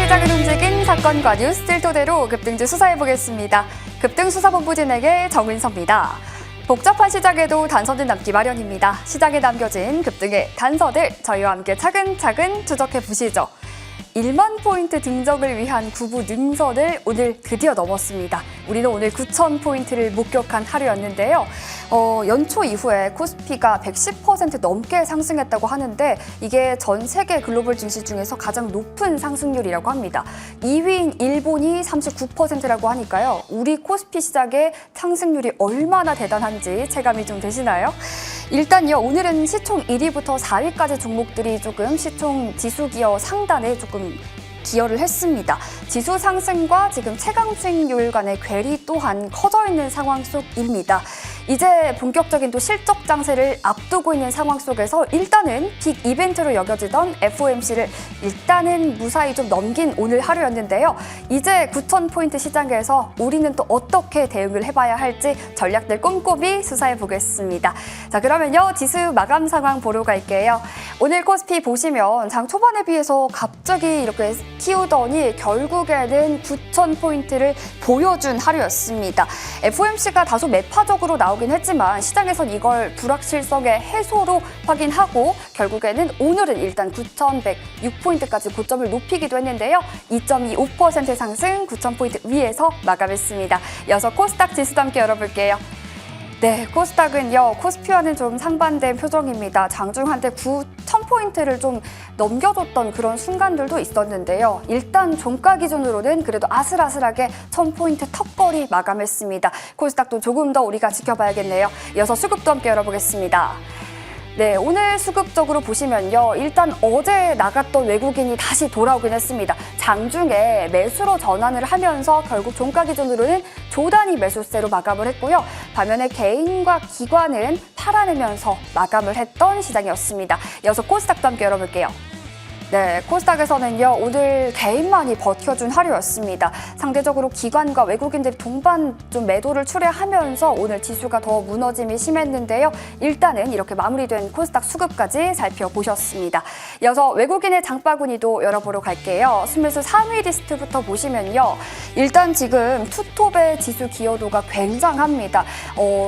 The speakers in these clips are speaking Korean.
시장을 움직인 사건과 뉴스를 토대로 급등주 수사해보겠습니다. 급등수사본부 진행의 정은서입니다. 복잡한 시장에도 단서는 남기 마련입니다. 시장에 남겨진 급등의 단서들 저희와 함께 차근차근 추적해보시죠. 1만 포인트 등적을 위한 구부 능선을 오늘 드디어 넘었습니다. 우리는 오늘 9,000포인트를 목격한 하루였는데요. 연초 이후에 코스피가 110% 넘게 상승했다고 하는데 이게 전 세계 글로벌 증시 중에서 가장 높은 상승률이라고 합니다. 2위인 일본이 39%라고 하니까요. 우리 코스피 시장의 상승률이 얼마나 대단한지 체감이 좀 되시나요? 일단요, 오늘은 시총 1위부터 4위까지 종목들이 조금 시총 지수 기여 상단에 조금 기여를 했습니다. 지수 상승과 지금 최강 수익률 간의 괴리 또한 커져 있는 상황 속입니다. 이제 본격적인 또 실적 장세를 앞두고 있는 상황 속에서 일단은 빅 이벤트로 여겨지던 FOMC를 일단은 무사히 좀 넘긴 오늘 하루였는데요. 이제 9,000포인트 시장에서 우리는 또 어떻게 대응을 해봐야 할지 전략들 꼼꼼히 수사해 보겠습니다. 자, 그러면요, 지수 마감 상황 보러 갈게요. 오늘 코스피 보시면 장 초반에 비해서 갑자기 이렇게 키우더니 결국에는 9,000포인트를 보여준 하루였습니다. FOMC가 다소 매파적으로 나오긴 했지만 시장에선 이걸 불확실성의 해소로 확인하고 결국에는 오늘은 일단 9,106포인트까지 고점을 높이기도 했는데요. 2.25% 상승 9,000포인트 위에서 마감했습니다. 이어서 코스닥 지수도 함께 열어볼게요. 네, 코스닥은요, 코스피와는 좀 상반된 표정입니다. 장중 한때 9,000포인트를 좀 넘겨줬던 그런 순간들도 있었는데요. 일단 종가 기준으로는 그래도 아슬아슬하게 1,000포인트 턱걸이 마감했습니다. 코스닥도 조금 더 우리가 지켜봐야겠네요. 이어서 수급도 함께 열어보겠습니다. 네, 오늘 수급적으로 보시면요. 일단 어제 나갔던 외국인이 다시 돌아오긴 했습니다. 장중에 매수로 전환을 하면서 결국 종가 기준으로는 조단위 매수세로 마감을 했고요. 반면에 개인과 기관은 팔아내면서 마감을 했던 시장이었습니다. 이어서 코스닥도 함께 열어볼게요. 네, 코스닥에서는요, 오늘 개인만이 버텨준 하루였습니다. 상대적으로 기관과 외국인들이 동반 좀 매도를 출회하면서 오늘 지수가 더 무너짐이 심했는데요. 일단은 이렇게 마무리된 코스닥 수급까지 살펴보셨습니다. 이어서 외국인의 장바구니도 열어보러 갈게요. 순매수 3위 리스트부터 보시면요. 일단 지금 투톱의 지수 기여도가 굉장합니다.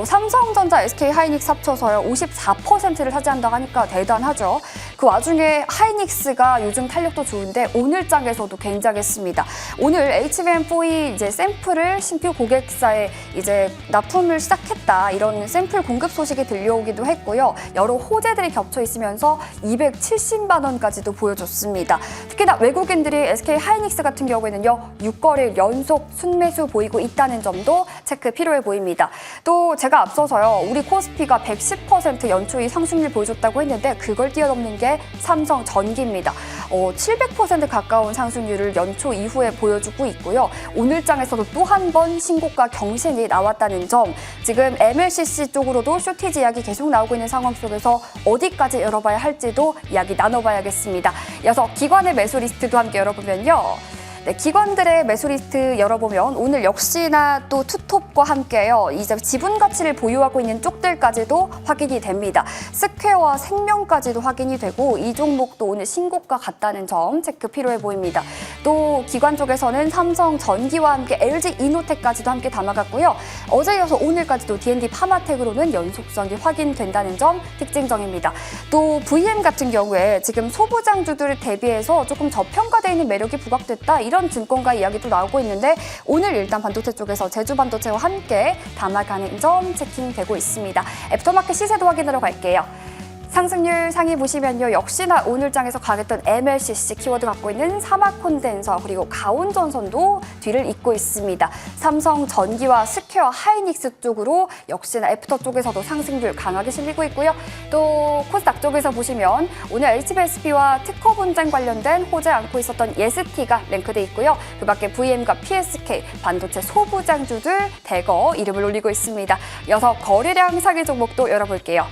삼성전자, SK하이닉스 합쳐서요, 54%를 차지한다고 하니까 대단하죠. 그 와중에 하이닉스가 요즘 탄력도 좋은데 오늘 장에서도 굉장했습니다. 오늘 HBM4E 이제 샘플을 신규 고객사에 이제 납품을 시작했다, 이런 샘플 공급 소식이 들려오기도 했고요. 여러 호재들이 겹쳐 있으면서 270만 원까지도 보여줬습니다. 특히나 외국인들이 SK하이닉스 같은 경우에는요, 6거래일 연속 순매수 보이고 있다는 점도 체크 필요해 보입니다. 또 제가 앞서서요, 우리 코스피가 110% 연초의 상승률 보여줬다고 했는데 그걸 뛰어넘는 게 삼성전기입니다. 700% 가까운 상승률을 연초 이후에 보여주고 있고요. 오늘 장에서도 또 한 번 신고가 경신이 나왔다는 점, 지금 MLCC 쪽으로도 쇼티지 이야기 계속 나오고 있는 상황 속에서 어디까지 열어봐야 할지도 이야기 나눠봐야겠습니다. 이어서 기관의 매수 리스트도 함께 열어보면요. 네, 기관들의 매수 리스트 열어보면 오늘 역시나 또 투톱과 함께요. 이제 지분 가치를 보유하고 있는 쪽들까지도 확인이 됩니다. 스퀘어와 생명까지도 확인이 되고 이 종목도 오늘 신고가 같다는 점 체크 필요해 보입니다. 또 기관 쪽에서는 삼성전기와 함께 LG이노텍까지도 함께 담아갔고요. 어제 이어서 오늘까지도 D&D 파마텍으로는 연속성이 확인된다는 점 특징적입니다. 또 VM 같은 경우에 지금 소부장주들 대비해서 조금 저평가되어 있는 매력이 부각됐다, 이런 증권가 이야기도 나오고 있는데 오늘 일단 반도체 쪽에서 제주반도체와 함께 담아가는 점 체킹되고 있습니다. 애프터마켓 시세도 확인하러 갈게요. 상승률 상위 보시면요, 역시나 오늘 장에서 강했던 MLCC 키워드 갖고 있는 사마콘덴서 그리고 가온전선도 뒤를 잇고 있습니다. 삼성전기와 스퀘어, 하이닉스 쪽으로 역시나 애프터 쪽에서도 상승률 강하게 실리고 있고요. 또 코스닥 쪽에서 보시면 오늘 HBSP와 특허 분쟁 관련된 호재 안고 있었던 예스티가 랭크돼 있고요. 그 밖에 VM과 PSK, 반도체 소부장주들 대거 이름을 올리고 있습니다. 이어서 거래량 상위 종목도 열어볼게요.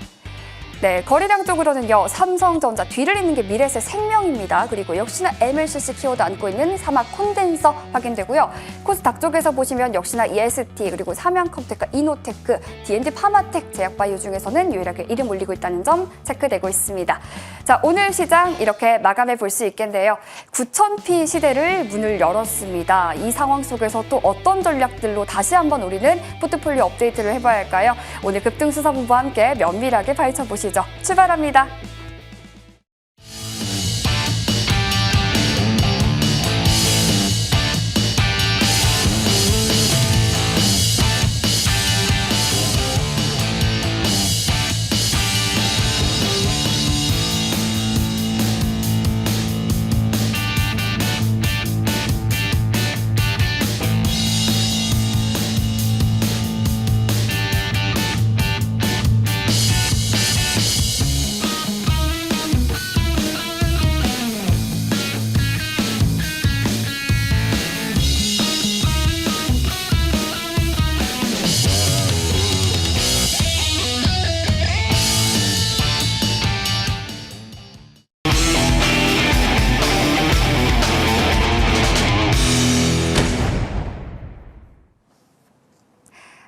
네, 거래량 쪽으로는요. 삼성전자 뒤를 잇는 게 미래세 생명입니다. 그리고 역시나 MLCC 키워드 안고 있는 사막 콘덴서 확인되고요. 코스닥 쪽에서 보시면 역시나 EST 그리고 삼양컴텍과 이노테크, D&D 파마텍 제약바이오 중에서는 유일하게 이름 올리고 있다는 점 체크되고 있습니다. 자, 오늘 시장 이렇게 마감해 볼 수 있겠는데요. 9,000피 시대를 문을 열었습니다. 이 상황 속에서 또 어떤 전략들로 다시 한번 우리는 포트폴리오 업데이트를 해봐야 할까요? 오늘 급등수사본부와 함께 면밀하게 파헤쳐보시죠. 출발합니다.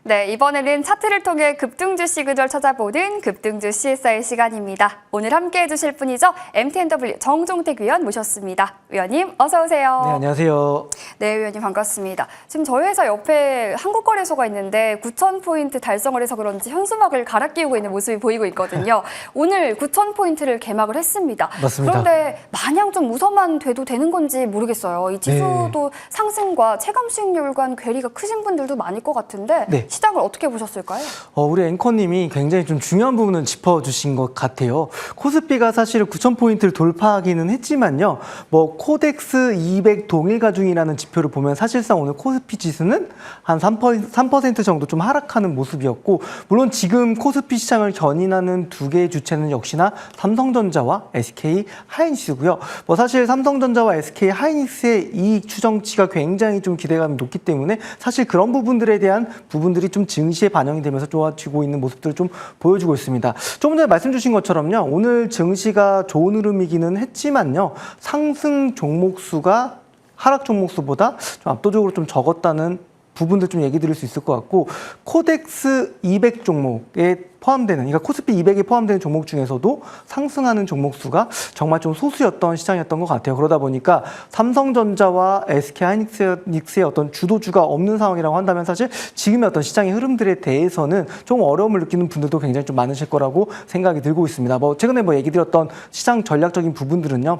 네, 이번에는 차트를 통해 급등주 시그널 찾아보는 급등주 CSR 시간입니다. 오늘 함께해 주실 분이죠. MTNW 정종택 위원 모셨습니다. 위원님 어서 오세요. 네, 안녕하세요. 네, 위원님 반갑습니다. 지금 저희 회사 옆에 한국거래소가 있는데 9,000포인트 달성을 해서 그런지 현수막을 갈아 끼우고 있는 모습이 보이고 있거든요. 오늘 9,000포인트를 개막을 했습니다. 맞습니다. 그런데 마냥 좀 우서만 돼도 되는 건지 모르겠어요. 이 지수도 상승과 체감 수익률 간 괴리가 크신 분들도 많을 것 같은데 네. 시장을 어떻게 보셨을까요? 우리 앵커님이 굉장히 좀 중요한 부분을 짚어주신 것 같아요. 코스피가 사실 9,000포인트를 돌파하기는 했지만요. 뭐 코덱스 200 동일가 중이라는 지표를 보면 사실상 오늘 코스피 지수는 한 3% 정도 좀 하락하는 모습이었고, 물론 지금 코스피 시장을 견인하는 두 개의 주체는 역시나 삼성전자와 SK 하이닉스고요. 뭐 사실 삼성전자와 SK 하이닉스의 이익 추정치가 굉장히 좀 기대감이 높기 때문에 사실 그런 부분들에 대한 부분들이 좀 증시에 반영이 되면서 좋아지고 있는 모습들을 좀 보여주고 있습니다. 조금 전에 말씀 주신 것처럼요. 오늘 증시가 좋은 흐름이기는 했지만요. 상승 종목 수가 하락 종목 수보다 좀 압도적으로 좀 적었다는 부분들 좀 얘기 드릴 수 있을 것 같고, 코덱스 200 종목에 포함되는, 그러니까 코스피 200에 포함되는 종목 중에서도 상승하는 종목 수가 정말 좀 소수였던 시장이었던 것 같아요. 그러다 보니까 삼성전자와 SK하이닉스의 어떤 주도주가 없는 상황이라고 한다면 사실 지금의 어떤 시장의 흐름들에 대해서는 좀 어려움을 느끼는 분들도 굉장히 좀 많으실 거라고 생각이 들고 있습니다. 뭐 최근에 뭐 얘기 드렸던 시장 전략적인 부분들은요.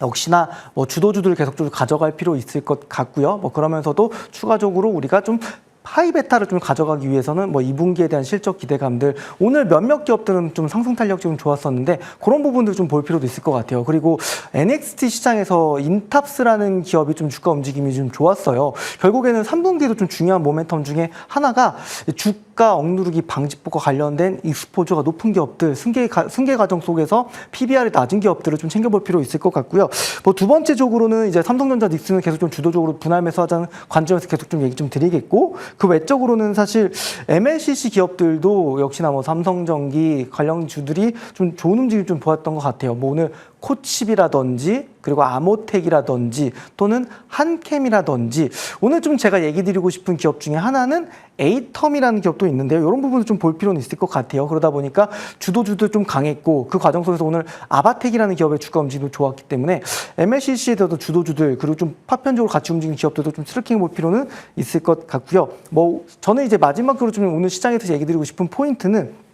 역시나 뭐 주도주들을 계속적으로 가져갈 필요 있을 것 같고요. 뭐 그러면서도 추가적으로 우리가 좀 하이베타를 좀 가져가기 위해서는 뭐 2분기에 대한 실적 기대감들, 오늘 몇몇 기업들은 좀 상승 탄력이 좀 좋았었는데 그런 부분들 좀 볼 필요도 있을 것 같아요. 그리고 NXT 시장에서 인탑스라는 기업이 좀 주가 움직임이 좀 좋았어요. 결국에는 3분기에도 좀 중요한 모멘텀 중에 하나가 주가 억누르기 방지법과 관련된 익스포저가 높은 기업들, 승계 과정 속에서 PBR이 낮은 기업들을 좀 챙겨볼 필요 있을 것 같고요. 뭐 두 번째적으로는 이제 삼성전자 닉스는 계속 좀 주도적으로 분할 매수하자는 관점에서 계속 좀 얘기 좀 드리겠고, 그 외적으로는 사실 MLCC 기업들도 역시나 뭐 삼성전기 관련주들이 좀 좋은 움직임 좀 보였던 것 같아요. 뭐 오늘 코칩이라든지 그리고 아모텍이라든지 또는 한캠이라든지, 오늘 좀 제가 얘기 드리고 싶은 기업 중에 하나는 에이텀이라는 기업도 있는데요. 이런 부분을 좀 볼 필요는 있을 것 같아요. 그러다 보니까 주도주도 좀 강했고, 그 과정 속에서 오늘 아바텍이라는 기업의 주가 움직임도 좋았기 때문에 MLCC에 대한 주도주들 그리고 좀 파편적으로 같이 움직이는 기업들도 좀 트래킹해 볼 필요는 있을 것 같고요. 뭐 저는 이제 마지막으로 좀 오늘 시장에서 얘기 드리고 싶은 포인트는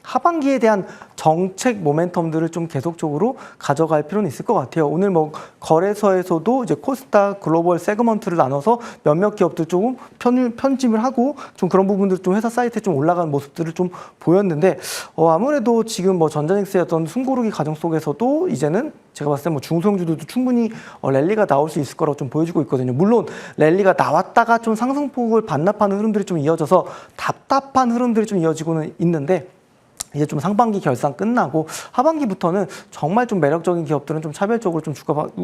하반기에 대한 정책 모멘텀들을 좀 계속적으로 가져갈 필요는 있을 것 같아요. 오늘 뭐 거래소에서도 이제 코스닥 글로벌 세그먼트를 나눠서 몇몇 기업들 조금 편집을 하고 좀 그런 부분들 좀 회사 사이트에 좀 올라가는 모습들을 좀 보였는데, 아무래도 지금 뭐 전자닉스의 어떤 숨고르기 과정 속에서도 이제는 제가 봤을 때 뭐 중소형주들도 충분히 랠리가 나올 수 있을 거라고 좀 보여지고 있거든요. 물론 랠리가 나왔다가 좀 상승폭을 반납하는 흐름들이 좀 이어져서 답답한 흐름들이 좀 이어지고는 있는데, 이제 좀 상반기 결산 끝나고 하반기부터는 정말 좀 매력적인 기업들은 좀 차별적으로 좀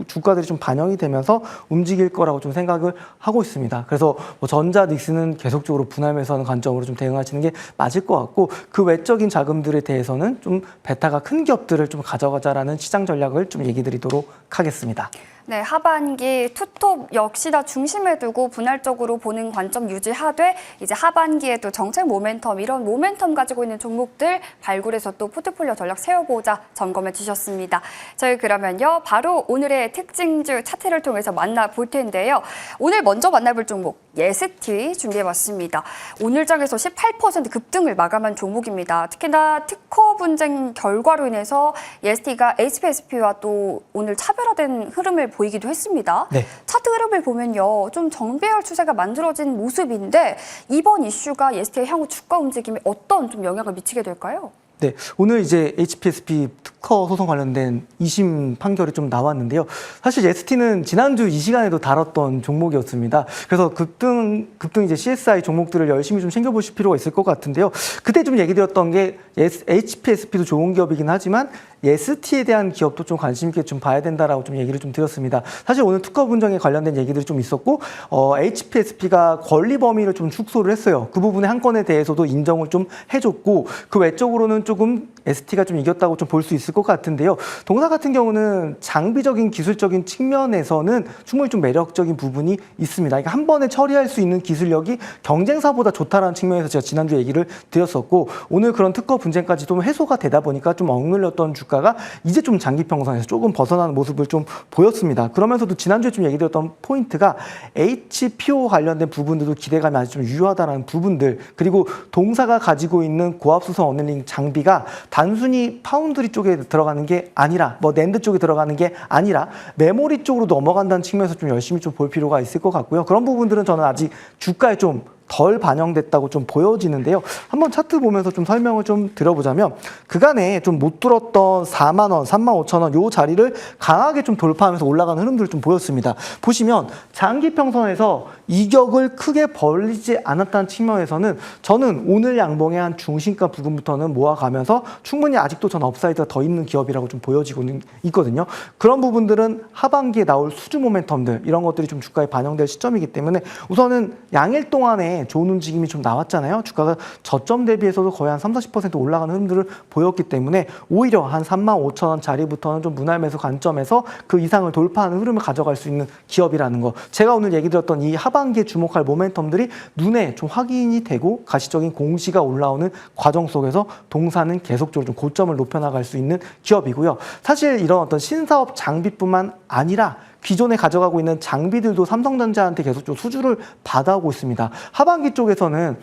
주가들이 좀 반영이 되면서 움직일 거라고 좀 생각을 하고 있습니다. 그래서 뭐 전자, 닉스는 계속적으로 분할 매수하는 관점으로 좀 대응하시는 게 맞을 것 같고, 그 외적인 자금들에 대해서는 좀 베타가 큰 기업들을 좀 가져가자라는 시장 전략을 좀 얘기 드리도록 하겠습니다. 네, 하반기 투톱 역시나 중심에 두고 분할적으로 보는 관점 유지하되 이제 하반기에도 정책 모멘텀, 이런 모멘텀 가지고 있는 종목들 발굴해서 또 포트폴리오 전략 세워보자 점검해 주셨습니다. 저희 그러면요, 바로 오늘의 특징주 차트를 통해서 만나볼 텐데요. 오늘 먼저 만나볼 종목 예스티 준비해봤습니다. 오늘 장에서 18% 급등을 마감한 종목입니다. 특히나 특허 분쟁 결과로 인해서 예스티가 HPSP와 또 오늘 차별화된 흐름을 보이기도 했습니다. 네. 차트 흐름을 보면요, 좀 정배열 추세가 만들어진 모습인데 이번 이슈가 예스티의 향후 주가 움직임에 어떤 좀 영향을 미치게 될까요? 네, 오늘 이제 HPSP 특허 소송 관련된 2심 판결이 좀 나왔는데요. 사실 예스티는 지난주 이 시간에도 다뤘던 종목이었습니다. 그래서 급등 이제 CSI 종목들을 열심히 좀 챙겨보실 필요가 있을 것 같은데요. 그때 좀 얘기 드렸던 게 HPSP도 좋은 기업이긴 하지만 예스티에 대한 기업도 좀 관심 있게 좀 봐야 된다라고 좀 얘기를 좀 드렸습니다. 사실 오늘 특허 분쟁에 관련된 얘기들이 좀 있었고, HPSP가 권리 범위를 좀 축소를 했어요. 그 부분의 한 건에 대해서도 인정을 좀 해줬고, 그 외적으로는 조금 ST가 좀 이겼다고 좀 볼 수 있을 것 같은데요. 동사 같은 경우는 장비적인 기술적인 측면에서는 충분히 좀 매력적인 부분이 있습니다. 그러니까 한 번에 처리할 수 있는 기술력이 경쟁사보다 좋다라는 측면에서 제가 지난주에 얘기를 드렸었고, 오늘 그런 특허 분쟁까지 좀 해소가 되다 보니까 좀 억눌렸던 주가가 이제 좀 장기 평선에서 조금 벗어나는 모습을 좀 보였습니다. 그러면서도 지난주에 좀 얘기 드렸던 포인트가 HPO 관련된 부분들도 기대감이 아주 좀 유효하다는 부분들, 그리고 동사가 가지고 있는 고압수소 어널링 장비가 단순히 파운드리 쪽에 들어가는 게 아니라, 뭐 낸드 쪽에 들어가는 게 아니라 메모리 쪽으로 넘어간다는 측면에서 좀 열심히 좀 볼 필요가 있을 것 같고요. 그런 부분들은 저는 아직 주가에 좀 덜 반영됐다고 좀 보여지는데요. 한번 차트 보면서 좀 설명을 좀 드려보자면, 그간에 좀 못 뚫었던 4만 원, 3만 5천 원 요 자리를 강하게 좀 돌파하면서 올라가는 흐름들을 좀 보였습니다. 보시면 장기 평선에서 이격을 크게 벌리지 않았다는 측면에서는 저는 오늘 양봉의 한 중심가 부분부터는 모아가면서 충분히 아직도 전 업사이드가 더 있는 기업이라고 좀 보여지고 있거든요. 그런 부분들은 하반기에 나올 수주 모멘텀들, 이런 것들이 좀 주가에 반영될 시점이기 때문에 우선은 양일 동안에 좋은 움직임이 좀 나왔잖아요. 주가가 저점 대비해서도 거의 한 30-40% 올라가는 흐름들을 보였기 때문에 오히려 한 3만 5천 원 자리부터는 좀 분할 매수 관점에서 그 이상을 돌파하는 흐름을 가져갈 수 있는 기업이라는 거. 제가 오늘 얘기 드렸던 이 하반기에 주목할 모멘텀들이 눈에 좀 확인이 되고 가시적인 공시가 올라오는 과정 속에서 동사는 계속적으로 좀 고점을 높여나갈 수 있는 기업이고요. 사실 이런 어떤 신사업 장비뿐만 아니라 기존에 가져가고 있는 장비들도 삼성전자한테 계속 좀 수주를 받아오고 있습니다. 하반기 쪽에서는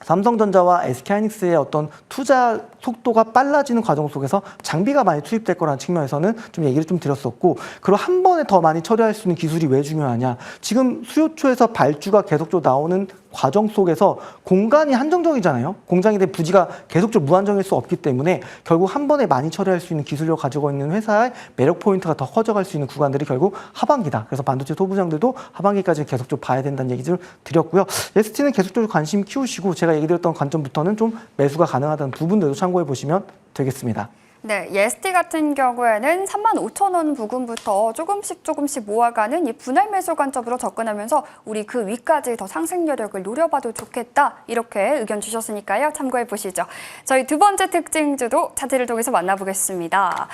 삼성전자와 SK하이닉스의 어떤 투자 속도가 빨라지는 과정 속에서 장비가 많이 투입될 거라는 측면에서는 좀 얘기를 좀 드렸었고, 그리고 한 번에 더 많이 처리할 수 있는 기술이 왜 중요하냐. 지금 수요초에서 발주가 계속적으로 나오는 과정 속에서 공간이 한정적이잖아요. 공장에 대한 부지가 계속적으로 무한정일 수 없기 때문에 결국 한 번에 많이 처리할 수 있는 기술력을 가지고 있는 회사의 매력 포인트가 더 커져갈 수 있는 구간들이 결국 하반기다. 그래서 반도체 소부장들도 하반기까지 계속적으로 봐야 된다는 얘기를 드렸고요. ST는 계속적으로 관심 키우시고, 제가 얘기 드렸던 관점부터는 좀 매수가 가능하다는 부분들도 참고해 보시면 되겠습니다. 네, 예스티 같은 경우에는 3만 5천 원 부근부터 조금씩 모아가는 이 분할 매수 관점으로 접근하면서 우리 그 위까지 더 상승 여력을 노려봐도 좋겠다, 이렇게 의견 주셨으니까요. 참고해 보시죠. 저희 두 번째 특징주도 차트를 통해서 만나보겠습니다.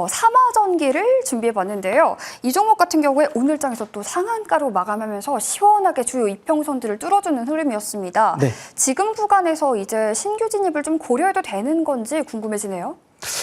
삼화전기를 준비해 봤는데요. 이 종목 같은 경우에 오늘 장에서 또 상한가로 마감하면서 시원하게 주요 이평선들을 뚫어주는 흐름이었습니다. 네. 지금 구간에서 이제 신규 진입을 좀 고려해도 되는 건지 궁금해지네요.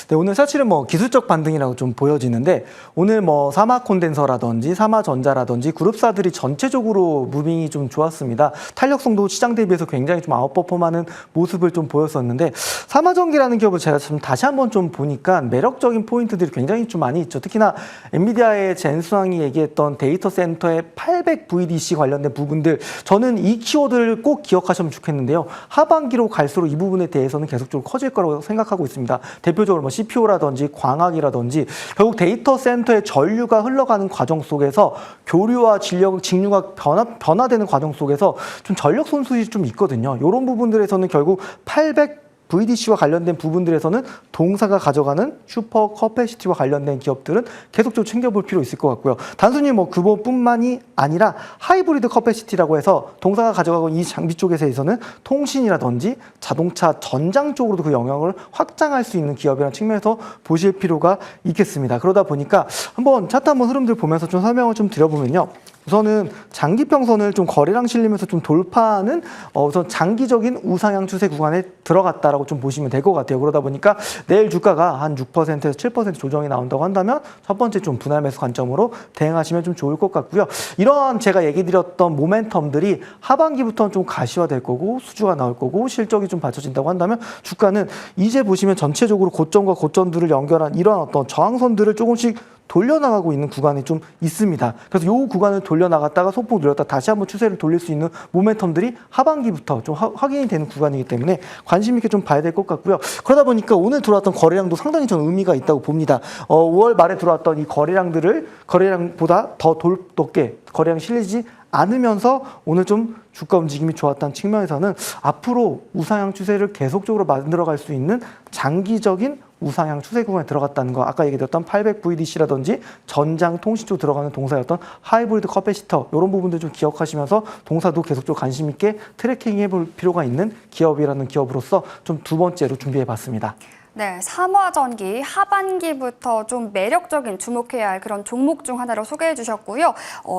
네, 오늘 사실은 뭐 기술적 반등이라고 좀 보여지는데, 오늘 뭐 사마콘덴서라든지 사마전자라든지 그룹사들이 전체적으로 무빙이 좀 좋았습니다. 탄력성도 시장 대비해서 굉장히 좀 아웃퍼폼하는 모습을 좀 보였었는데, 사마전기라는 기업을 제가 좀 다시 한번 좀 보니까 매력적인 포인트들이 굉장히 좀 많이 있죠. 특히나 엔비디아의 젠수왕이 얘기했던 데이터 센터의 800VDC 관련된 부분들, 저는 이 키워드를 꼭 기억하시면 좋겠는데요. 하반기로 갈수록 이 부분에 대해서는 계속적으로 커질 거라고 생각하고 있습니다. 대표적으로 뭐 CPO라든지 광학이라든지 결국 데이터 센터의 전류가 흘러가는 과정 속에서 교류와 직류가 변화되는 과정 속에서 좀 전력 손실이 좀 있거든요. 이런 부분들에서는 결국 800 VDC와 관련된 부분들에서는 동사가 가져가는 슈퍼 커패시티와 관련된 기업들은 계속적으로 챙겨볼 필요 있을 것 같고요. 단순히 뭐 그것뿐만이 아니라 하이브리드 커패시티라고 해서 동사가 가져가고 이 장비 쪽에서는 통신이라든지 자동차 전장 쪽으로도 그 영역을 확장할 수 있는 기업이라는 측면에서 보실 필요가 있겠습니다. 그러다 보니까 한번 차트 한번 흐름들 보면서 좀 설명을 좀 드려보면요. 우선은 장기평선을 좀 거래량 실리면서 좀 돌파하는 우선 장기적인 우상향 추세 구간에 들어갔다라고 좀 보시면 될 것 같아요. 그러다 보니까 내일 주가가 한 6%에서 7% 조정이 나온다고 한다면 첫 번째 좀 분할 매수 관점으로 대응하시면 좀 좋을 것 같고요. 이런 제가 얘기 드렸던 모멘텀들이 하반기부터는 좀 가시화될 거고 수주가 나올 거고 실적이 좀 받쳐진다고 한다면 주가는 이제 보시면 전체적으로 고점과 고점들을 연결한 이런 어떤 저항선들을 조금씩 돌려나가고 있는 구간이 좀 있습니다. 그래서 이 구간을 돌려나갔다가 소폭 늘렸다 다시 한번 추세를 돌릴 수 있는 모멘텀들이 하반기부터 좀 확인이 되는 구간이기 때문에 관심 있게 좀 봐야 될 것 같고요. 그러다 보니까 오늘 들어왔던 거래량도 상당히 저는 의미가 있다고 봅니다. 5월 말에 들어왔던 이 거래량보다 더 높게 거래량 실리지 않으면서 오늘 좀 주가 움직임이 좋았다는 측면에서는 앞으로 우상향 추세를 계속적으로 만들어갈 수 있는 장기적인 우상향 추세 구간에 들어갔다는 거, 아까 얘기드렸던 800VDC라든지 전장 통신 쪽 들어가는 동사였던 하이브리드 커패시터 이런 부분들 좀 기억하시면서 동사도 계속적으로 관심 있게 트래킹해 볼 필요가 있는 기업이라는 기업으로서 좀 두 번째로 준비해 봤습니다. 네, 삼화전기 하반기부터 좀 매력적인 주목해야 할 그런 종목 중 하나로 소개해 주셨고요.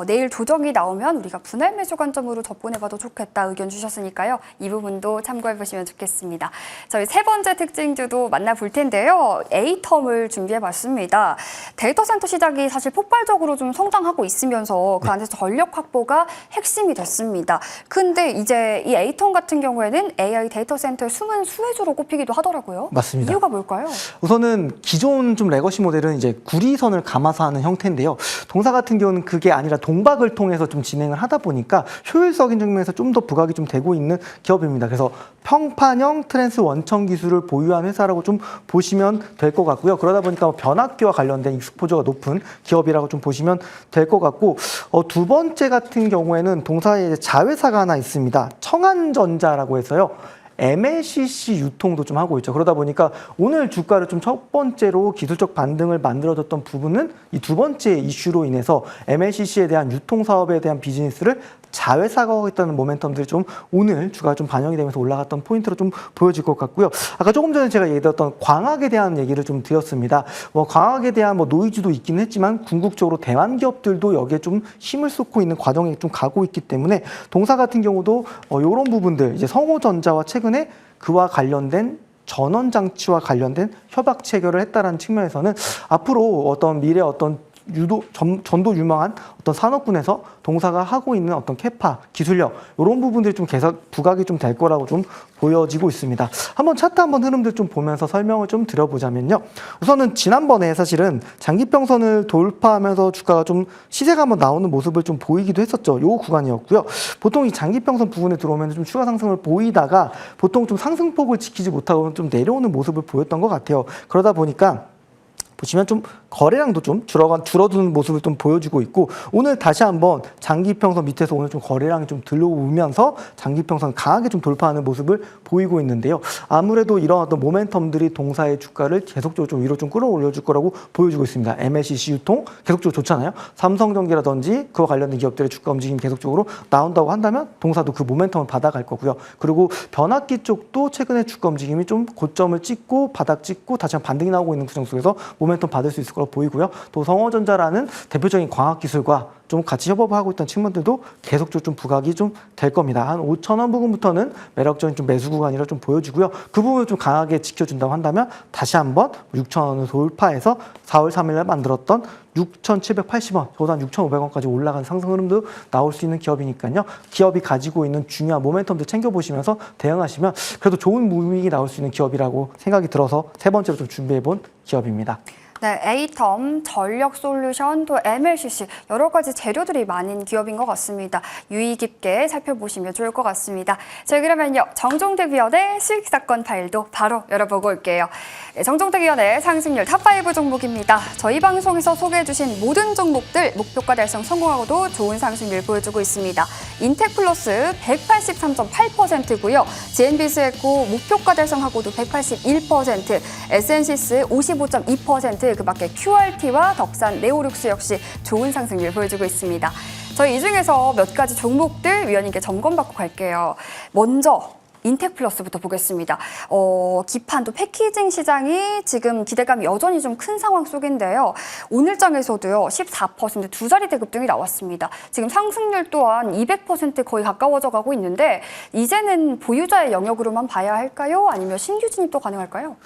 내일 조정이 나오면 우리가 분할 매수 관점으로 접근해봐도 좋겠다 의견 주셨으니까요. 이 부분도 참고해 보시면 좋겠습니다. 저희 세 번째 특징주도 만나볼 텐데요. A텀을 준비해 봤습니다. 데이터 센터 시장이 사실 폭발적으로 좀 성장하고 있으면서 그 안에서 전력 확보가 핵심이 됐습니다. 근데 이제 이 A텀 같은 경우에는 AI 데이터 센터의 숨은 수혜주로 꼽히기도 하더라고요. 맞습니다. 이유가 뭘까요? 우선은 기존 좀 레거시 모델은 이제 구리선을 감아서 하는 형태인데요. 동사 같은 경우는 그게 아니라 동박을 통해서 좀 진행을 하다 보니까 효율적인 측면에서 좀 더 부각이 좀 되고 있는 기업입니다. 그래서 평판형 트랜스 원천 기술을 보유한 회사라고 좀 보시면 될 것 같고요. 그러다 보니까 변압기와 관련된 익스포저가 높은 기업이라고 좀 보시면 될 것 같고, 두 번째 같은 경우에는 동사에 이제 자회사가 하나 있습니다. 청안전자라고 해서요. MLCC 유통도 좀 하고 있죠. 그러다 보니까 오늘 주가를 좀 첫 번째로 기술적 반등을 만들어줬던 부분은 이 두 번째 이슈로 인해서 MLCC에 대한 유통 사업에 대한 비즈니스를 자회사가 하고 있다는 모멘텀들이 좀 오늘 주가가 좀 반영이 되면서 올라갔던 포인트로 좀 보여질 것 같고요. 아까 조금 전에 제가 얘기했던 광학에 대한 얘기를 좀 드렸습니다. 광학에 대한 노이즈도 있긴 했지만 궁극적으로 대만 기업들도 여기에 좀 힘을 쏟고 있는 과정에 좀 가고 있기 때문에 동사 같은 경우도 이런 부분들 이제 성호전자와 최근에 그와 관련된 전원 장치와 관련된 협약 체결을 했다라는 측면에서는 앞으로 어떤 미래 어떤 전도 유망한 어떤 산업군에서 동사가 하고 있는 어떤 캐파, 기술력 이런 부분들이 좀 계속 부각이 좀 될 거라고 좀 보여지고 있습니다. 한번 차트 한번 흐름들 좀 보면서 설명을 좀 드려보자면요. 우선은 지난번에 사실은 장기평선을 돌파하면서 주가가 좀 시세가 한번 나오는 모습을 좀 보이기도 했었죠. 요 구간이었고요. 보통 이 장기평선 부분에 들어오면 좀 추가 상승을 보이다가 보통 좀 상승폭을 지키지 못하고 좀 내려오는 모습을 보였던 것 같아요. 그러다 보니까 보시면 좀 거래량도 좀 줄어드는 모습을 좀 보여주고 있고, 오늘 다시 한번 장기평선 밑에서 오늘 좀 거래량이 좀 들어오면서 장기평선 강하게 좀 돌파하는 모습을 보이고 있는데요. 아무래도 이런 어떤 모멘텀들이 동사의 주가를 계속적으로 좀 위로 좀 끌어올려줄 거라고 보여주고 있습니다. MLCC 유통 계속적으로 좋잖아요. 삼성전기라든지 그와 관련된 기업들의 주가 움직임이 계속적으로 나온다고 한다면 동사도 그 모멘텀을 받아갈 거고요. 그리고 변압기 쪽도 최근에 주가 움직임이 좀 고점을 찍고 바닥 찍고 다시 한번 반등이 나오고 있는 구정 속에서 모멘텀 받을 수 있을 거라고 보이고요. 또 성호전자라는 대표적인 광학기술과 좀 같이 협업을 하고 있던 측면들도 계속적으로 좀 부각이 좀 될 겁니다. 한 5,000원 부분부터는 매력적인 좀 매수 구간이라 좀 보여주고요. 그 부분을 좀 강하게 지켜준다고 한다면 다시 한번 6,000원을 돌파해서 4월 3일날 만들었던 6,780원, 저도 한 6,500원까지 올라가는 상승 흐름도 나올 수 있는 기업이니까요. 기업이 가지고 있는 중요한 모멘텀들 챙겨보시면서 대응하시면 그래도 좋은 무이익이 나올 수 있는 기업이라고 생각이 들어서 세 번째로 좀 준비해본 기업입니다. 네, 에이텀, 전력솔루션, 또 MLCC 여러 가지 재료들이 많은 기업인 것 같습니다. 유의 깊게 살펴보시면 좋을 것 같습니다. 저희 그러면요, 정종택 위원의 수익사건 파일도 바로 열어보고 올게요. 네, 정종택 위원의 상승률 탑5 종목입니다. 저희 방송에서 소개해주신 모든 종목들 목표가 달성 성공하고도 좋은 상승률 보여주고 있습니다. 인텍플러스 183.8%고요. GNB스에코 목표가 달성하고도 181%, SNC스 55.2%, 그 밖에 QRT와 덕산, 네오룩스 역시 좋은 상승률 보여주고 있습니다. 저희 이 중에서 몇 가지 종목들 위원님께 점검받고 갈게요. 먼저 인텍플러스부터 보겠습니다. 기판 또 패키징 시장이 지금 기대감이 여전히 좀 큰 상황 속인데요. 오늘장에서도요 14% 두 자리대 급등이 나왔습니다. 지금 상승률 또한 200% 거의 가까워져 가고 있는데 이제는 보유자의 영역으로만 봐야 할까요? 아니면 신규 진입도 가능할까요?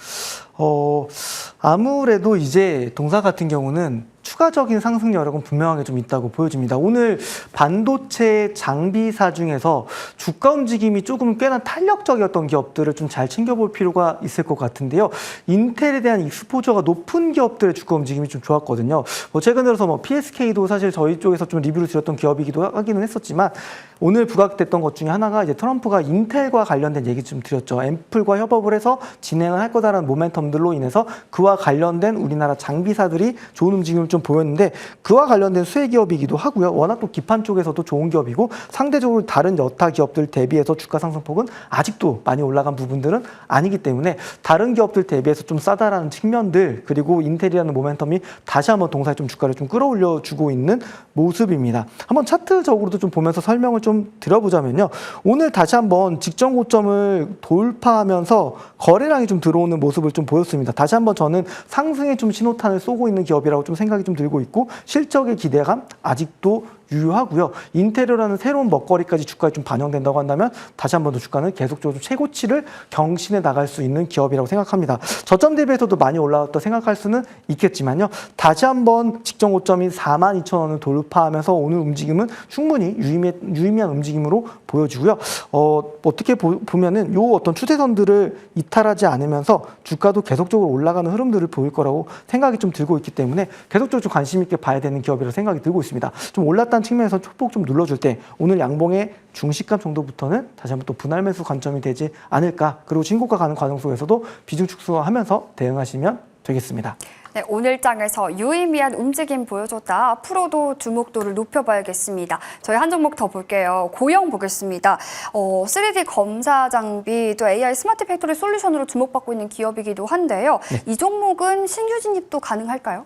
아무래도 이제 동사 같은 경우는 추가적인 상승 여력은 분명하게 좀 있다고 보여집니다. 오늘 반도체 장비사 중에서 주가 움직임이 조금 꽤나 탄력적이었던 기업들을 좀 잘 챙겨볼 필요가 있을 것 같은데요. 인텔에 대한 익스포저가 높은 기업들의 주가 움직임이 좀 좋았거든요. 최근 들어서 PSK도 사실 저희 쪽에서 좀 리뷰를 드렸던 기업이기도 하기는 했었지만 오늘 부각됐던 것 중에 하나가 이제 트럼프가 인텔과 관련된 얘기 좀 드렸죠. 앰플과 협업을 해서 진행을 할 거다라는 모멘텀들로 인해서 그와 관련된 우리나라 장비사들이 좋은 움직임을 좀 보였는데 그와 관련된 수혜 기업이기도 하고요. 워낙 또 기판 쪽에서도 좋은 기업이고 상대적으로 다른 여타 기업들 대비해서 주가 상승폭은 아직도 많이 올라간 부분들은 아니기 때문에 다른 기업들 대비해서 좀 싸다라는 측면들 그리고 인텔이라는 모멘텀이 다시 한번 동사의 좀 주가를 좀 끌어올려 주고 있는 모습입니다. 한번 차트적으로도 좀 보면서 설명을 좀 드려보자면요. 오늘 다시 한번 직전 고점을 돌파하면서 거래량이 좀 들어오는 모습을 좀 보였습니다. 다시 한번 저는 상승의 좀 신호탄을 쏘고 있는 기업이라고 좀 생각이 좀 들고 있고 실적의 기대감 아직도 유효하고요. 인테리어라는 새로운 먹거리까지 주가에 좀 반영된다고 한다면 다시 한 번 더 주가는 계속적으로 최고치를 경신해 나갈 수 있는 기업이라고 생각합니다. 저점 대비해서도 많이 올라왔다 생각할 수는 있겠지만요. 다시 한번 직전 고점인 42,000원을 돌파하면서 오늘 움직임은 충분히 유의미한 움직임으로 보여지고요. 어떻게 보면은 요 어떤 추세선들을 이탈하지 않으면서 주가도 계속적으로 올라가는 흐름들을 보일 거라고 생각이 좀 들고 있기 때문에 계속적으로 좀 관심 있게 봐야 되는 기업이라고 생각이 들고 있습니다. 좀 올랐다는 측면에서 초폭 좀 눌러줄 때 오늘 양봉의 중시감 정도부터는 다시 한번 또 분할 매수 관점이 되지 않을까. 그리고 신고가 가는 과정 속에서도 비중 축소하면서 대응하시면 되겠습니다. 네, 오늘 장에서 유의미한 움직임 보여줬다. 앞으로도 주목도를 높여봐야겠습니다. 저희 한 종목 더 볼게요. 고영 보겠습니다. 3D 검사 장비 또 AI 스마트 팩토리 솔루션으로 주목받고 있는 기업이기도 한데요. 네. 이 종목은 신규 진입도 가능할까요?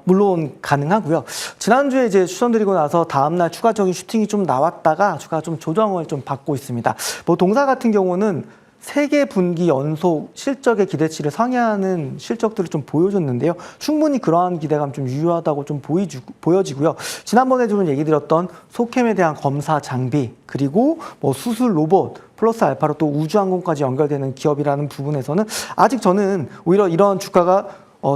물론 가능하고요. 지난주에 이제 추천드리고 나서 다음날 추가적인 슈팅이 좀 나왔다가 주가가 좀 조정을 좀 받고 있습니다. 동사 같은 경우는 3개 분기 연속 실적의 기대치를 상회하는 실적들을 좀 보여줬는데요. 충분히 그러한 기대감 좀 유효하다고 좀 보여지고요. 지난번에 좀 얘기 드렸던 소캠에 대한 검사 장비 그리고 수술 로봇 플러스 알파로 또 우주항공까지 연결되는 기업이라는 부분에서는 아직 저는 오히려 이런 주가가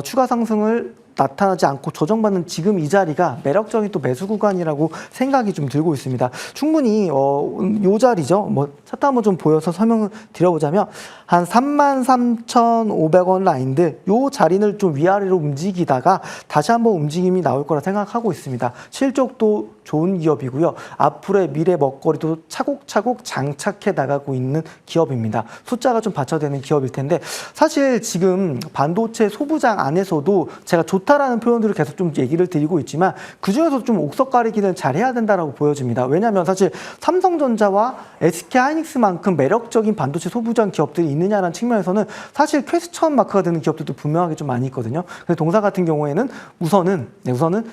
추가 상승을 나타나지 않고 조정받는 지금 이 자리가 매력적인 또 매수 구간이라고 생각이 좀 들고 있습니다. 충분히 요 자리죠. 차트 한번 좀 보여서 설명을 드려보자면 한 33,500원 라인들 요 자리를 좀 위아래로 움직이다가 다시 한번 움직임이 나올 거라 생각하고 있습니다. 실적도 좋은 기업이고요. 앞으로의 미래 먹거리도 차곡차곡 장착해 나가고 있는 기업입니다. 숫자가 좀 받쳐되는 기업일 텐데 사실 지금 반도체 소부장 안에서도 제가 좋다라는 표현들을 계속 좀 얘기를 드리고 있지만 그중에서 좀 옥석 가리기는 잘해야 된다라고 보여집니다. 왜냐하면 사실 삼성전자와 SK하이닉스만큼 매력적인 반도체 소부장 기업들이 있느냐라는 측면에서는 사실 퀘스천 마크가 되는 기업들도 분명하게 좀 많이 있거든요. 근데 동사 같은 경우에는 우선은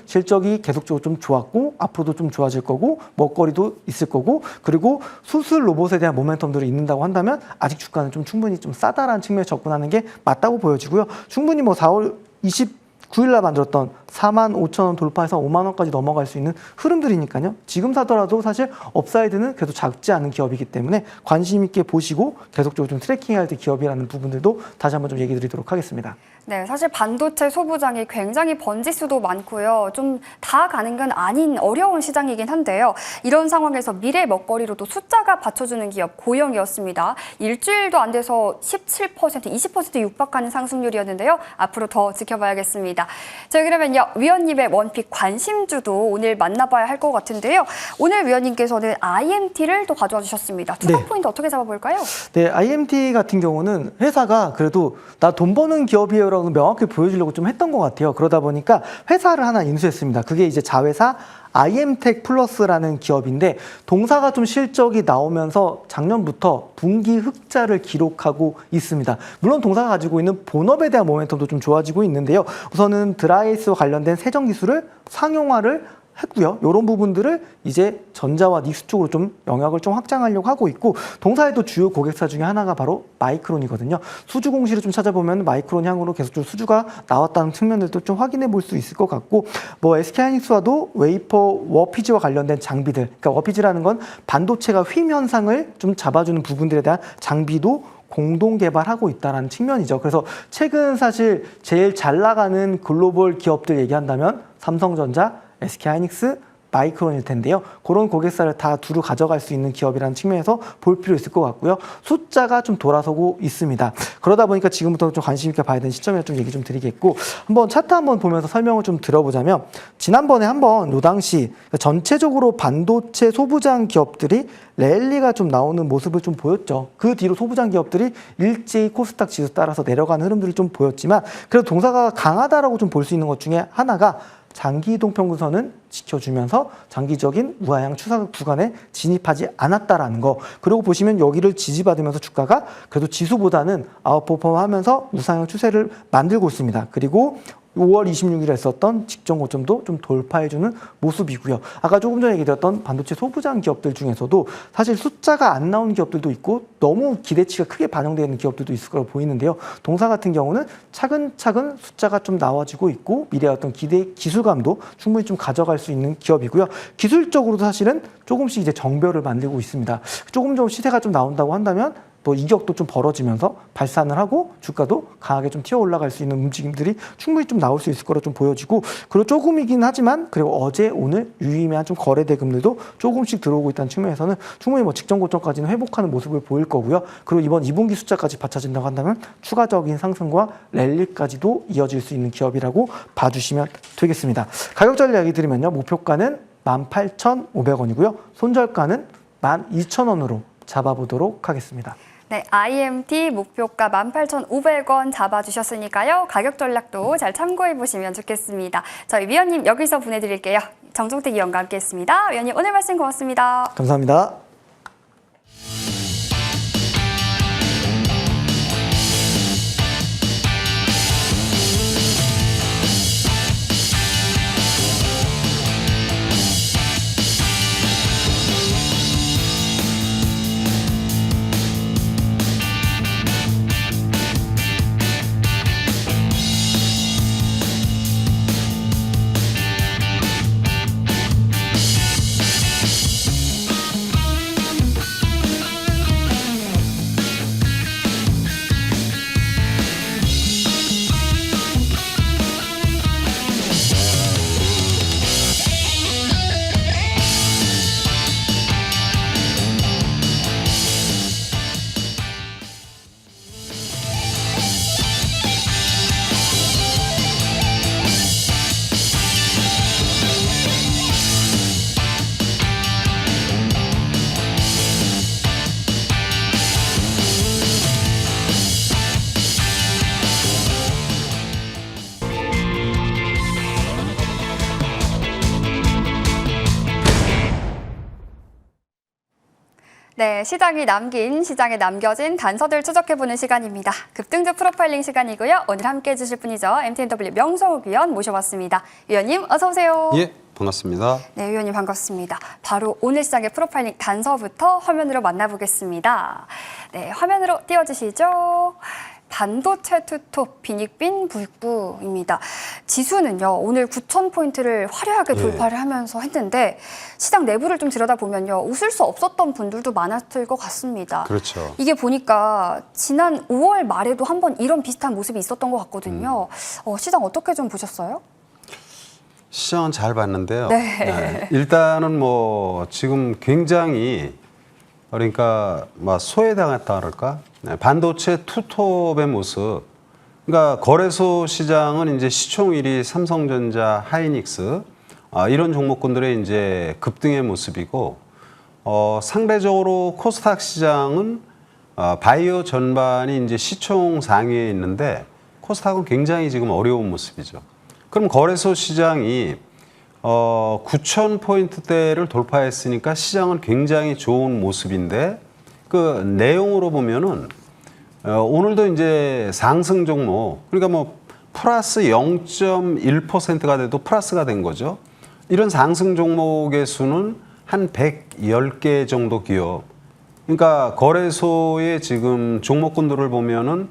실적이 계속적으로 좀 좋았고 앞으로도 좀 좋아질 거고 먹거리도 있을 거고 그리고 수술 로봇에 대한 모멘텀들이 있는다고 한다면 아직 주가는 좀 충분히 좀 싸다라는 측면에 접근하는 게 맞다고 보여지고요. 충분히 4월 29일날 만들었던 45,000원 돌파해서 5만 원까지 넘어갈 수 있는 흐름들이니까요. 지금 사더라도 사실 업사이드는 계속 작지 않은 기업이기 때문에 관심 있게 보시고 계속적으로 좀 트래킹해야 될 기업이라는 부분들도 다시 한번 좀 얘기 드리도록 하겠습니다. 네, 사실 반도체 소부장이 굉장히 번지수도 많고요. 좀 다 가는 건 아닌 어려운 시장이긴 한데요. 이런 상황에서 미래 먹거리로도 숫자가 받쳐주는 기업 고영이었습니다. 일주일도 안 돼서 17%, 20% 육박하는 상승률이었는데요. 앞으로 더 지켜봐야겠습니다. 자, 그러면요. 위원님의 원픽 관심주도 오늘 만나봐야 할 것 같은데요. 오늘 위원님께서는 IMT를 또 가져와 주셨습니다. 투자 네. 포인트 어떻게 잡아볼까요? 네, IMT 같은 경우는 회사가 그래도 나 돈 버는 기업이에요라고 명확히 보여주려고 좀 했던 것 같아요. 그러다 보니까 회사를 하나 인수했습니다. 그게 이제 자회사 IM텍 플러스라는 기업인데 동사가 좀 실적이 나오면서 작년부터 분기 흑자를 기록하고 있습니다. 물론 동사가 가지고 있는 본업에 대한 모멘텀도 좀 좋아지고 있는데요. 우선은 드라이아이스와 관련된 세정 기술을 상용화를 했고요. 이런 부분들을 이제 전자와 닉스 쪽으로 좀 영역을 좀 확장하려고 하고 있고 동사의 또 주요 고객사 중에 하나가 바로 마이크론이거든요. 수주 공시를 좀 찾아보면 마이크론 향으로 계속 좀 수주가 나왔다는 측면들도 좀 확인해 볼 수 있을 것 같고 뭐 SK하이닉스와도 웨이퍼 워피지와 관련된 장비들, 그러니까 워피지라는 건 반도체가 휨 현상을 좀 잡아주는 부분들에 대한 장비도 공동 개발하고 있다는 측면이죠. 그래서 최근 사실 제일 잘 나가는 글로벌 기업들 얘기한다면 삼성전자, SK하이닉스, 마이크론일 텐데요. 그런 고객사를 다 두루 가져갈 수 있는 기업이라는 측면에서 볼 필요 있을 것 같고요. 숫자가 좀 돌아서고 있습니다. 그러다 보니까 지금부터 좀 관심 있게 봐야 되는 시점이라 좀 얘기 좀 드리겠고 한번 차트 한번 보면서 설명을 좀 들어보자면 지난번에 한번 요 당시 전체적으로 반도체 소부장 기업들이 랠리가 좀 나오는 모습을 좀 보였죠. 그 뒤로 소부장 기업들이 일제히 코스닥 지수 따라서 내려가는 흐름들이 좀 보였지만 그래도 동사가 강하다라고 좀 볼 수 있는 것 중에 하나가 장기 이동 평균선은 지켜주면서 장기적인 우하향 추락 구간에 진입하지 않았다라는 거. 그리고 보시면 여기를 지지받으면서 주가가 그래도 지수보다는 아웃퍼폼하면서 우상향 추세를 만들고 있습니다. 그리고 5월 26일에 했었던 직전 고점도 좀 돌파해주는 모습이고요. 아까 조금 전에 얘기드렸던 반도체 소부장 기업들 중에서도 사실 숫자가 안 나온 기업들도 있고 너무 기대치가 크게 반영되어 있는 기업들도 있을 거라고 보이는데요. 동사 같은 경우는 차근차근 숫자가 좀 나와지고 있고 미래의 어떤 기술감도 충분히 좀 가져갈 수 있는 기업이고요. 기술적으로도 사실은 조금씩 이제 정배를 만들고 있습니다. 조금 시세가 좀 나온다고 한다면 또 이격도 좀 벌어지면서 발산을 하고 주가도 강하게 좀 튀어 올라갈 수 있는 움직임들이 충분히 좀 나올 수 있을 거라 좀 보여지고 그리고 조금이긴 하지만 그리고 어제 오늘 유의미한 좀 거래 대금들도 조금씩 들어오고 있다는 측면에서는 충분히 뭐 직전 고점까지는 회복하는 모습을 보일 거고요. 그리고 이번 2분기 숫자까지 받쳐진다고 한다면 추가적인 상승과 랠리까지도 이어질 수 있는 기업이라고 봐주시면 되겠습니다. 가격 전략 얘기 드리면요. 목표가는 18,500원이고요. 손절가는 12,000원으로 잡아보도록 하겠습니다. 네, IMT 목표가 18,500원 잡아주셨으니까요. 가격 전략도 잘 참고해 보시면 좋겠습니다. 저희 위원님 여기서 보내드릴게요. 정종택 위원과 함께했습니다. 위원님 오늘 말씀 고맙습니다. 감사합니다. 네, 시장에 남겨진 단서들 추적해보는 시간입니다. 급등주 프로파일링 시간이고요. 오늘 함께해 주실 분이죠. MTNW 명성욱 위원 모셔봤습니다. 위원님 어서 오세요. 예, 반갑습니다. 네, 위원님 반갑습니다. 바로 오늘 시장의 프로파일링 단서부터 화면으로 만나보겠습니다. 네, 화면으로 띄워주시죠. 반도체 투톱 빈익빈 부익부입니다. 지수는요, 오늘 9,000포인트를 화려하게 돌파를 하면서 했는데 시장 내부를 좀 들여다보면요, 웃을 수 없었던 분들도 많았을 것 같습니다. 그렇죠. 이게 보니까 지난 5월 말에도 한번 이런 비슷한 모습이 있었던 것 같거든요. 시장 어떻게 좀 보셨어요? 시장은 잘 봤는데요. 네. 일단은 뭐 지금 굉장히 그러니까 막 소외당했다 그럴까? 반도체 투톱의 모습. 그러니까 거래소 시장은 이제 시총 1위 삼성전자, 하이닉스 이런 종목군들의 이제 급등의 모습이고 상대적으로 코스닥 시장은 바이오 전반이 이제 시총 상위에 있는데 코스닥은 굉장히 지금 어려운 모습이죠. 그럼 거래소 시장이 9,000포인트대를 돌파했으니까 시장은 굉장히 좋은 모습인데 그 내용으로 보면은 오늘도 이제 상승 종목 그러니까 뭐 플러스 0.1%가 돼도 플러스가 된 거죠. 이런 상승 종목의 수는 한 110개 정도 기업. 그러니까 거래소의 지금 종목군들을 보면은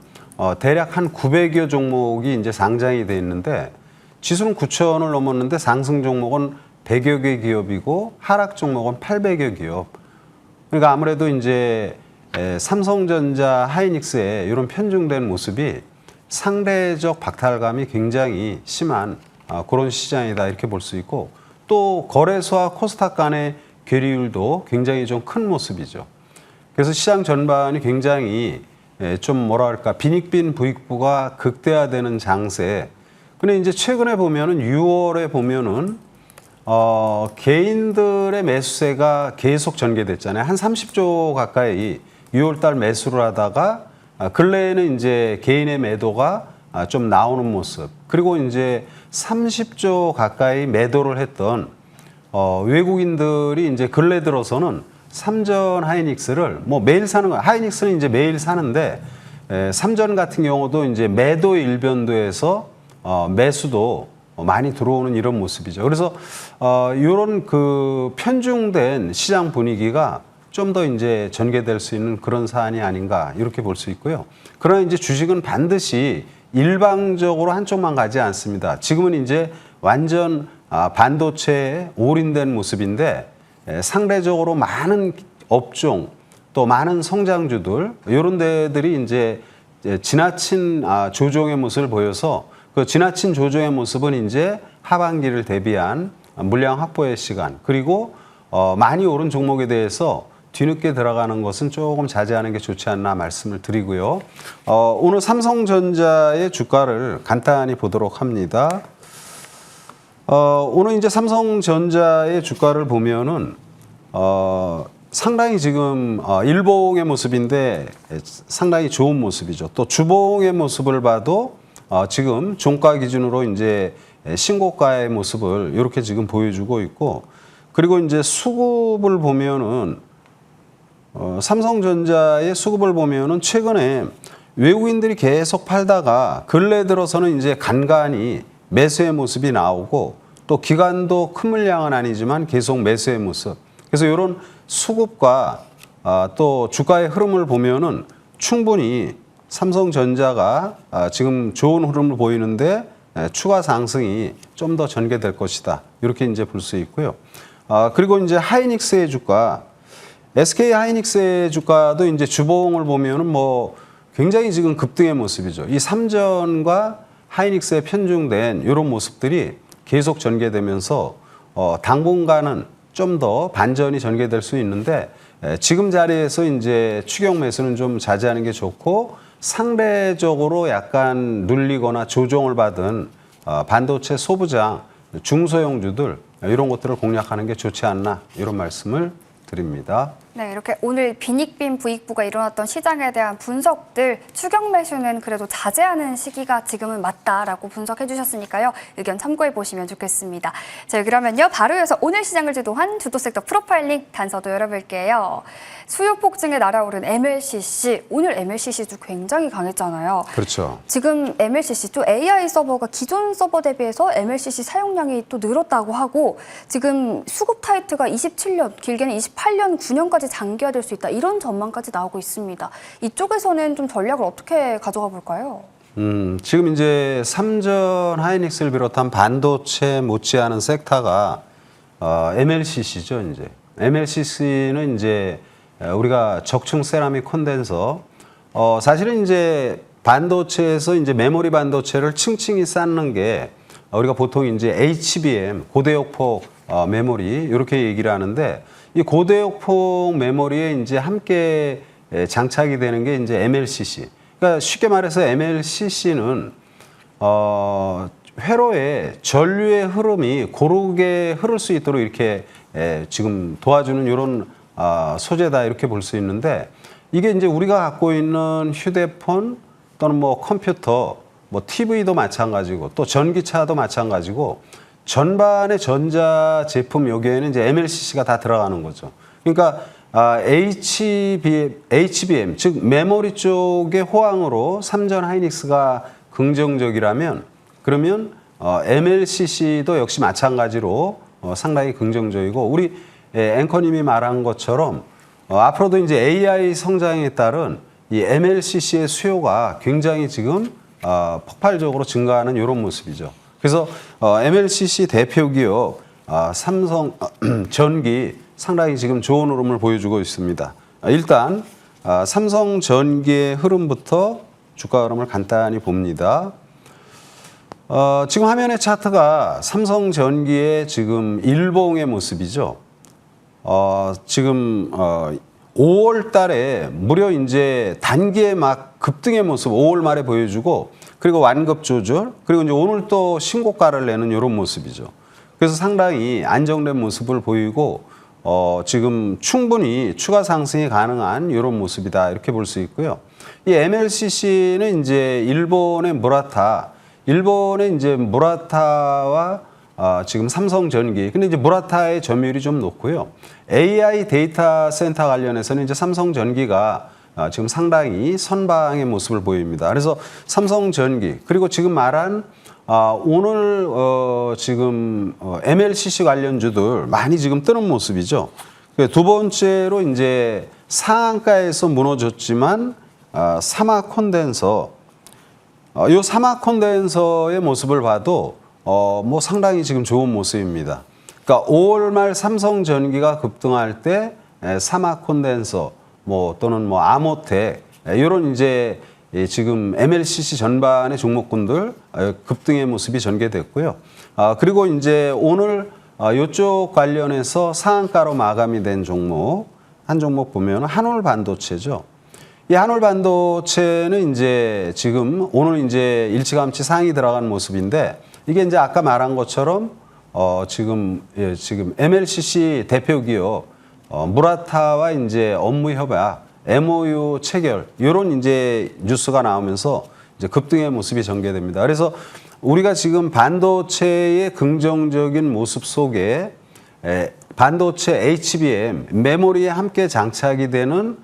대략 한 900여 종목이 이제 상장이 돼 있는데 지수는 9,000을 넘었는데 상승 종목은 100여 개 기업이고 하락 종목은 800여 기업. 그러니까 아무래도 이제 삼성전자, 하이닉스의 이런 편중된 모습이 상대적 박탈감이 굉장히 심한 그런 시장이다 이렇게 볼 수 있고 또 거래소와 코스닥 간의 괴리율도 굉장히 좀 큰 모습이죠. 그래서 시장 전반이 굉장히 좀 뭐랄까 빈익빈 부익부가 극대화되는 장세. 근데 이제 최근에 보면은 6월에 보면은 개인들의 매수세가 계속 전개됐잖아요. 한 30조 가까이 6월 달 매수를 하다가 근래에는 이제 개인의 매도가 좀 나오는 모습. 그리고 이제 30조 가까이 매도를 했던 외국인들이 이제 근래 들어서는 삼전 하이닉스를 뭐 매일 사는 거야. 하이닉스는 이제 매일 사는데 삼전 같은 경우도 이제 매도 일변도에서 매수도 많이 들어오는 이런 모습이죠. 그래서 이런 그 편중된 시장 분위기가 좀 더 이제 전개될 수 있는 그런 사안이 아닌가 이렇게 볼 수 있고요. 그러나 이제 주식은 반드시 일방적으로 한쪽만 가지 않습니다. 지금은 이제 완전 반도체에 올인된 모습인데 상대적으로 많은 업종 또 많은 성장주들 이런 데들이 이제 지나친 조정의 모습을 보여서 그 지나친 조정의 모습은 이제 하반기를 대비한 물량 확보의 시간 그리고 많이 오른 종목에 대해서 뒤늦게 들어가는 것은 조금 자제하는 게 좋지 않나 말씀을 드리고요. 오늘 삼성전자의 주가를 간단히 보도록 합니다. 오늘 이제 삼성전자의 주가를 보면은 상당히 지금 일봉의 모습인데 상당히 좋은 모습이죠. 또 주봉의 모습을 봐도 지금 종가 기준으로 이제 신고가의 모습을 이렇게 지금 보여주고 있고 그리고 이제 수급을 보면은 삼성전자의 수급을 보면은 최근에 외국인들이 계속 팔다가 근래 들어서는 이제 간간히 매수의 모습이 나오고 또 기관도 큰 물량은 아니지만 계속 매수의 모습. 그래서 이런 수급과 또 주가의 흐름을 보면은 충분히 삼성전자가 지금 좋은 흐름을 보이는데 추가 상승이 좀 더 전개될 것이다. 이렇게 이제 볼 수 있고요. 그리고 이제 하이닉스의 주가, SK 하이닉스의 주가도 이제 주봉을 보면은 뭐 굉장히 지금 급등의 모습이죠. 이 삼전과 하이닉스에 편중된 이런 모습들이 계속 전개되면서 당분간은 좀 더 반전이 전개될 수 있는데 지금 자리에서 이제 추격 매수는 좀 자제하는 게 좋고 상대적으로 약간 눌리거나 조정을 받은 반도체 소부장 중소형주들 이런 것들을 공략하는 게 좋지 않나 이런 말씀을 드립니다. 네, 이렇게 오늘 빈익빈 부익부가 일어났던 시장에 대한 분석들 추격 매수는 그래도 자제하는 시기가 지금은 맞다라고 분석해 주셨으니까요. 의견 참고해 보시면 좋겠습니다. 자, 그러면요. 바로 이어서 오늘 시장을 주도한 주도 섹터 프로파일링 단서도 열어볼게요. 수요 폭증에 날아오른 MLCC, 오늘 MLCC도 굉장히 강했잖아요. 그렇죠. 지금 MLCC 또 AI 서버가 기존 서버 대비해서 MLCC 사용량이 또 늘었다고 하고 지금 수급 타이트가 27년, 길게는 28 8년, 9년까지 장기화될 수 있다. 이런 전망까지 나오고 있습니다. 이쪽에서는 좀 전략을 어떻게 가져가 볼까요? 지금 이제 삼전 하이닉스를 비롯한 반도체 못지않은 섹터가 MLCC죠, 이제. MLCC는 이제 우리가 적층 세라믹 콘덴서, 사실은 이제 반도체에서 이제 메모리 반도체를 층층이 쌓는 게 우리가 보통 이제 HBM, 고대역폭 메모리, 이렇게 얘기를 하는데, 이 고대역폭 메모리에 이제 함께 장착이 되는 게 이제 MLCC. 그러니까 쉽게 말해서 MLCC는 회로에 전류의 흐름이 고르게 흐를 수 있도록 이렇게 지금 도와주는 이런 소재다, 이렇게 볼 수 있는데, 이게 이제 우리가 갖고 있는 휴대폰 또는 뭐 컴퓨터, 뭐 TV도 마찬가지고 또 전기차도 마찬가지고 전반의 전자 제품 여기에는 이제 MLCC가 다 들어가는 거죠. 그러니까 HBM 즉 메모리 쪽의 호황으로 삼전 하이닉스가 긍정적이라면, 그러면 MLCC도 역시 마찬가지로 상당히 긍정적이고, 우리 앵커님이 말한 것처럼 앞으로도 이제 AI 성장에 따른 이 MLCC의 수요가 굉장히 지금 폭발적으로 증가하는 이런 모습이죠. 그래서 MLCC 대표 기업 삼성 전기 상당히 지금 좋은 흐름을 보여주고 있습니다. 일단 삼성 전기의 흐름부터 주가 흐름을 간단히 봅니다. 지금 화면의 차트가 삼성 전기의 지금 일봉의 모습이죠. 지금 5월 달에 무려 이제 단기에 막 급등의 모습 5월 말에 보여주고, 그리고 완급 조절, 그리고 이제 오늘 또 신고가를 내는 이런 모습이죠. 그래서 상당히 안정된 모습을 보이고, 지금 충분히 추가 상승이 가능한 이런 모습이다, 이렇게 볼 수 있고요. 이 MLCC는 이제 일본의 무라타와 지금 삼성전기, 근데 이제 무라타의 점유율이 좀 높고요. AI 데이터 센터 관련해서는 이제 삼성전기가 지금 상당히 선방의 모습을 보입니다. 그래서 삼성전기, 그리고 지금 말한 오늘 지금 MLCC 관련주들 많이 지금 뜨는 모습이죠. 두 번째로 이제 상한가에서 무너졌지만 사막 콘덴서, 이 사막 콘덴서의 모습을 봐도 뭐 상당히 지금 좋은 모습입니다. 그러니까 5월 말 삼성전기가 급등할 때 사막 콘덴서 뭐 또는 뭐 아모텍 이런 이제 지금 MLCC 전반의 종목군들 급등의 모습이 전개됐고요. 그리고 이제 오늘 이쪽 관련해서 상한가로 마감이 된 종목, 한 종목 보면 한올 반도체죠. 이 한올 반도체는 이제 지금 오늘 이제 일찌감치 상이 들어간 모습인데, 이게 이제 아까 말한 것처럼 지금 MLCC 대표 기업 무라타와 이제 업무 협약, MOU 체결, 이런 이제 뉴스가 나오면서 이제 급등의 모습이 전개됩니다. 그래서 우리가 지금 반도체의 긍정적인 모습 속에 반도체 HBM 메모리에 함께 장착이 되는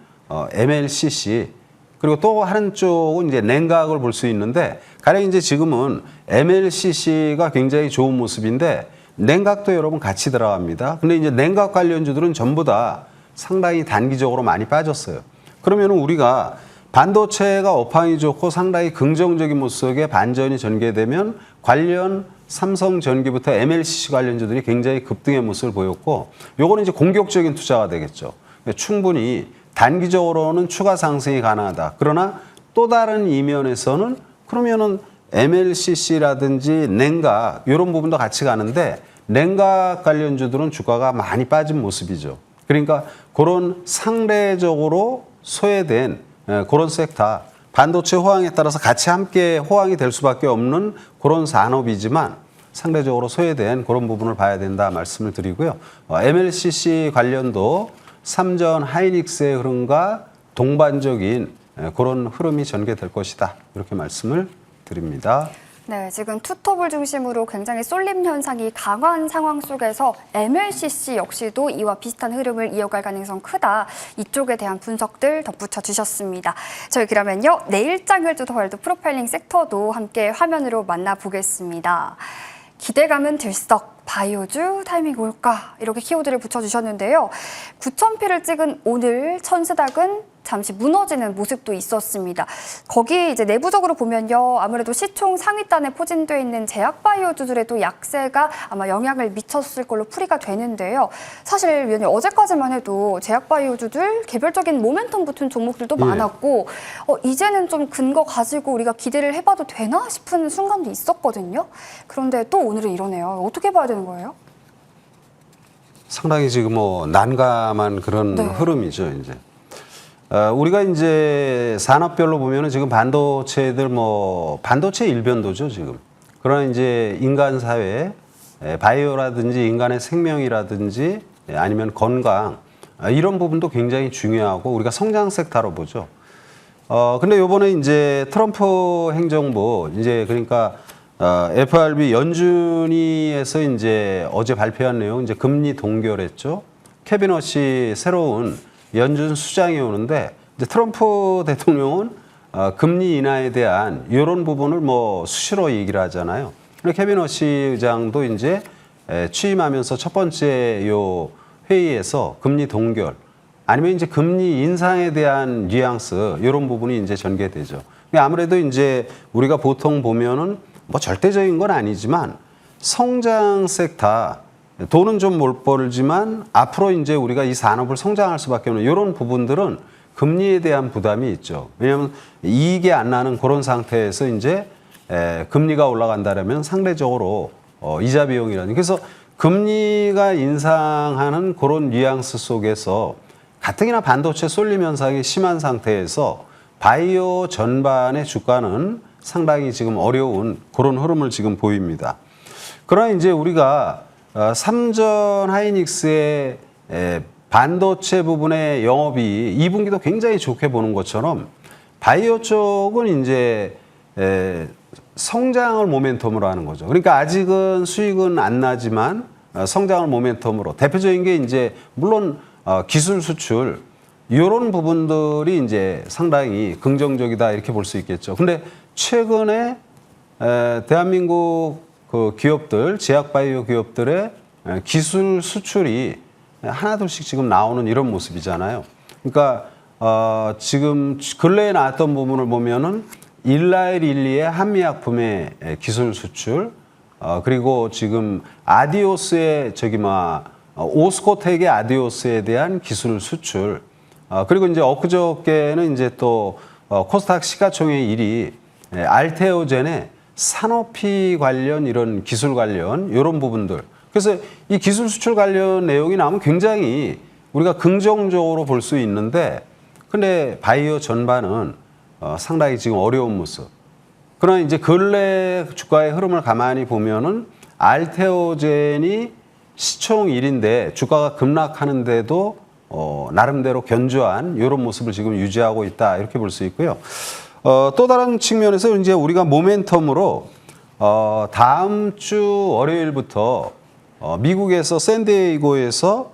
MLCC, 그리고 또 한쪽은 이제 냉각을 볼 수 있는데, 가령 이제 지금은 MLCC가 굉장히 좋은 모습인데 냉각도 여러분 같이 들어갑니다. 근데 이제 냉각 관련주들은 전부 다 상당히 단기적으로 많이 빠졌어요. 그러면 우리가 반도체가 업황이 좋고 상당히 긍정적인 모습 속에 반전이 전개되면 관련 삼성전기부터 MLCC 관련주들이 굉장히 급등의 모습을 보였고, 요거는 이제 공격적인 투자가 되겠죠. 충분히 단기적으로는 추가 상승이 가능하다. 그러나 또 다른 이면에서는 그러면은 MLCC라든지 냉각 이런 부분도 같이 가는데, 냉각 관련주들은 주가가 많이 빠진 모습이죠. 그러니까 그런 상대적으로 소외된 그런 섹터, 반도체 호황에 따라서 같이 함께 호황이 될 수밖에 없는 그런 산업이지만 상대적으로 소외된 그런 부분을 봐야 된다 말씀을 드리고요. MLCC 관련도 삼전 하이닉스의 흐름과 동반적인 그런 흐름이 전개될 것이다, 이렇게 말씀을 드립니다. 네, 지금 투톱을 중심으로 굉장히 쏠림 현상이 강한 상황 속에서 MLCC 역시도 이와 비슷한 흐름을 이어갈 가능성 크다. 이쪽에 대한 분석들 덧붙여 주셨습니다. 저희 그러면요, 내일장을 두더 월드 프로파일링 섹터도 함께 화면으로 만나보겠습니다. 기대감은 들썩, 바이오주 타이밍이 올까? 이렇게 키워드를 붙여주셨는데요. 9,000피를 찍은 오늘 천스닥은 잠시 무너지는 모습도 있었습니다. 거기 이제 내부적으로 보면요. 아무래도 시총 상위단에 포진되어 있는 제약바이오주들에도 약세가 아마 영향을 미쳤을 걸로 풀이가 되는데요. 사실 위원님 어제까지만 해도 제약바이오주들 개별적인 모멘텀 붙은 종목들도 많았고 이제는 좀 근거 가지고 우리가 기대를 해봐도 되나 싶은 순간도 있었거든요. 그런데 또 오늘은 이러네요. 어떻게 봐야 되는 거예요? 상당히 지금 뭐 난감한 그런 네. 흐름이죠, 이제. 우리가 이제 산업별로 보면은 지금 반도체들 반도체 일변도죠, 지금. 그러나 이제 인간 사회, 바이오라든지 인간의 생명이라든지 아니면 건강, 이런 부분도 굉장히 중요하고 우리가 성장 섹터로 보죠. 근데 요번에 이제 트럼프 행정부, 이제 그러니까 FRB 연준위에서 이제 어제 발표한 내용, 이제 금리 동결했죠. 캐비넛이 새로운 연준 수장이 오는데 이제 트럼프 대통령은 금리 인하에 대한 이런 부분을 수시로 얘기를 하잖아요. 근데 캐비넛이 의장도 이제 취임하면서 첫 번째 요 회의에서 금리 동결 아니면 이제 금리 인상에 대한 뉘앙스 이런 부분이 이제 전개되죠. 아무래도 이제 우리가 보통 보면은 절대적인 건 아니지만 성장 섹터 돈은 좀 못 벌지만 앞으로 이제 우리가 이 산업을 성장할 수밖에 없는 이런 부분들은 금리에 대한 부담이 있죠. 왜냐하면 이익이 안 나는 그런 상태에서 이제 금리가 올라간다면 상대적으로 이자 비용이라는 그래서 금리가 인상하는 그런 뉘앙스 속에서 가뜩이나 반도체 쏠림 현상이 심한 상태에서 바이오 전반의 주가는 상당히 지금 어려운 그런 흐름을 지금 보입니다. 그러나 이제 우리가 삼전 하이닉스의 반도체 부분의 영업이 2분기도 굉장히 좋게 보는 것처럼 바이오 쪽은 이제 성장을 모멘텀으로 하는 거죠. 그러니까 아직은 수익은 안 나지만 성장을 모멘텀으로 대표적인 게 이제 물론 기술 수출 이런 부분들이 이제 상당히 긍정적이다 이렇게 볼 수 있겠죠. 근데 최근에 대한민국 그 기업들, 제약바이오 기업들의 기술 수출이 하나둘씩 지금 나오는 이런 모습이잖아요. 그러니까 지금 근래에 나왔던 부분을 보면은 일라엘 릴리의 한미약품의 기술 수출, 그리고 지금 아디오스의 오스코텍의 아디오스에 대한 기술 수출, 그리고 이제 엊그저께는 이제 또 코스닥 시가총액 1위 알테오젠의 산업피 관련 이런 기술 관련 이런 부분들. 그래서 이 기술 수출 관련 내용이 나오면 굉장히 우리가 긍정적으로 볼 수 있는데 근데 바이오 전반은 상당히 지금 어려운 모습. 그러나 이제 근래 주가의 흐름을 가만히 보면은 알테오젠이 시총 1인데 주가가 급락하는데도 나름대로 견조한 이런 모습을 지금 유지하고 있다 이렇게 볼 수 있고요. 또 다른 측면에서 이제 우리가 모멘텀으로 다음 주 월요일부터 미국에서 샌디에이고에서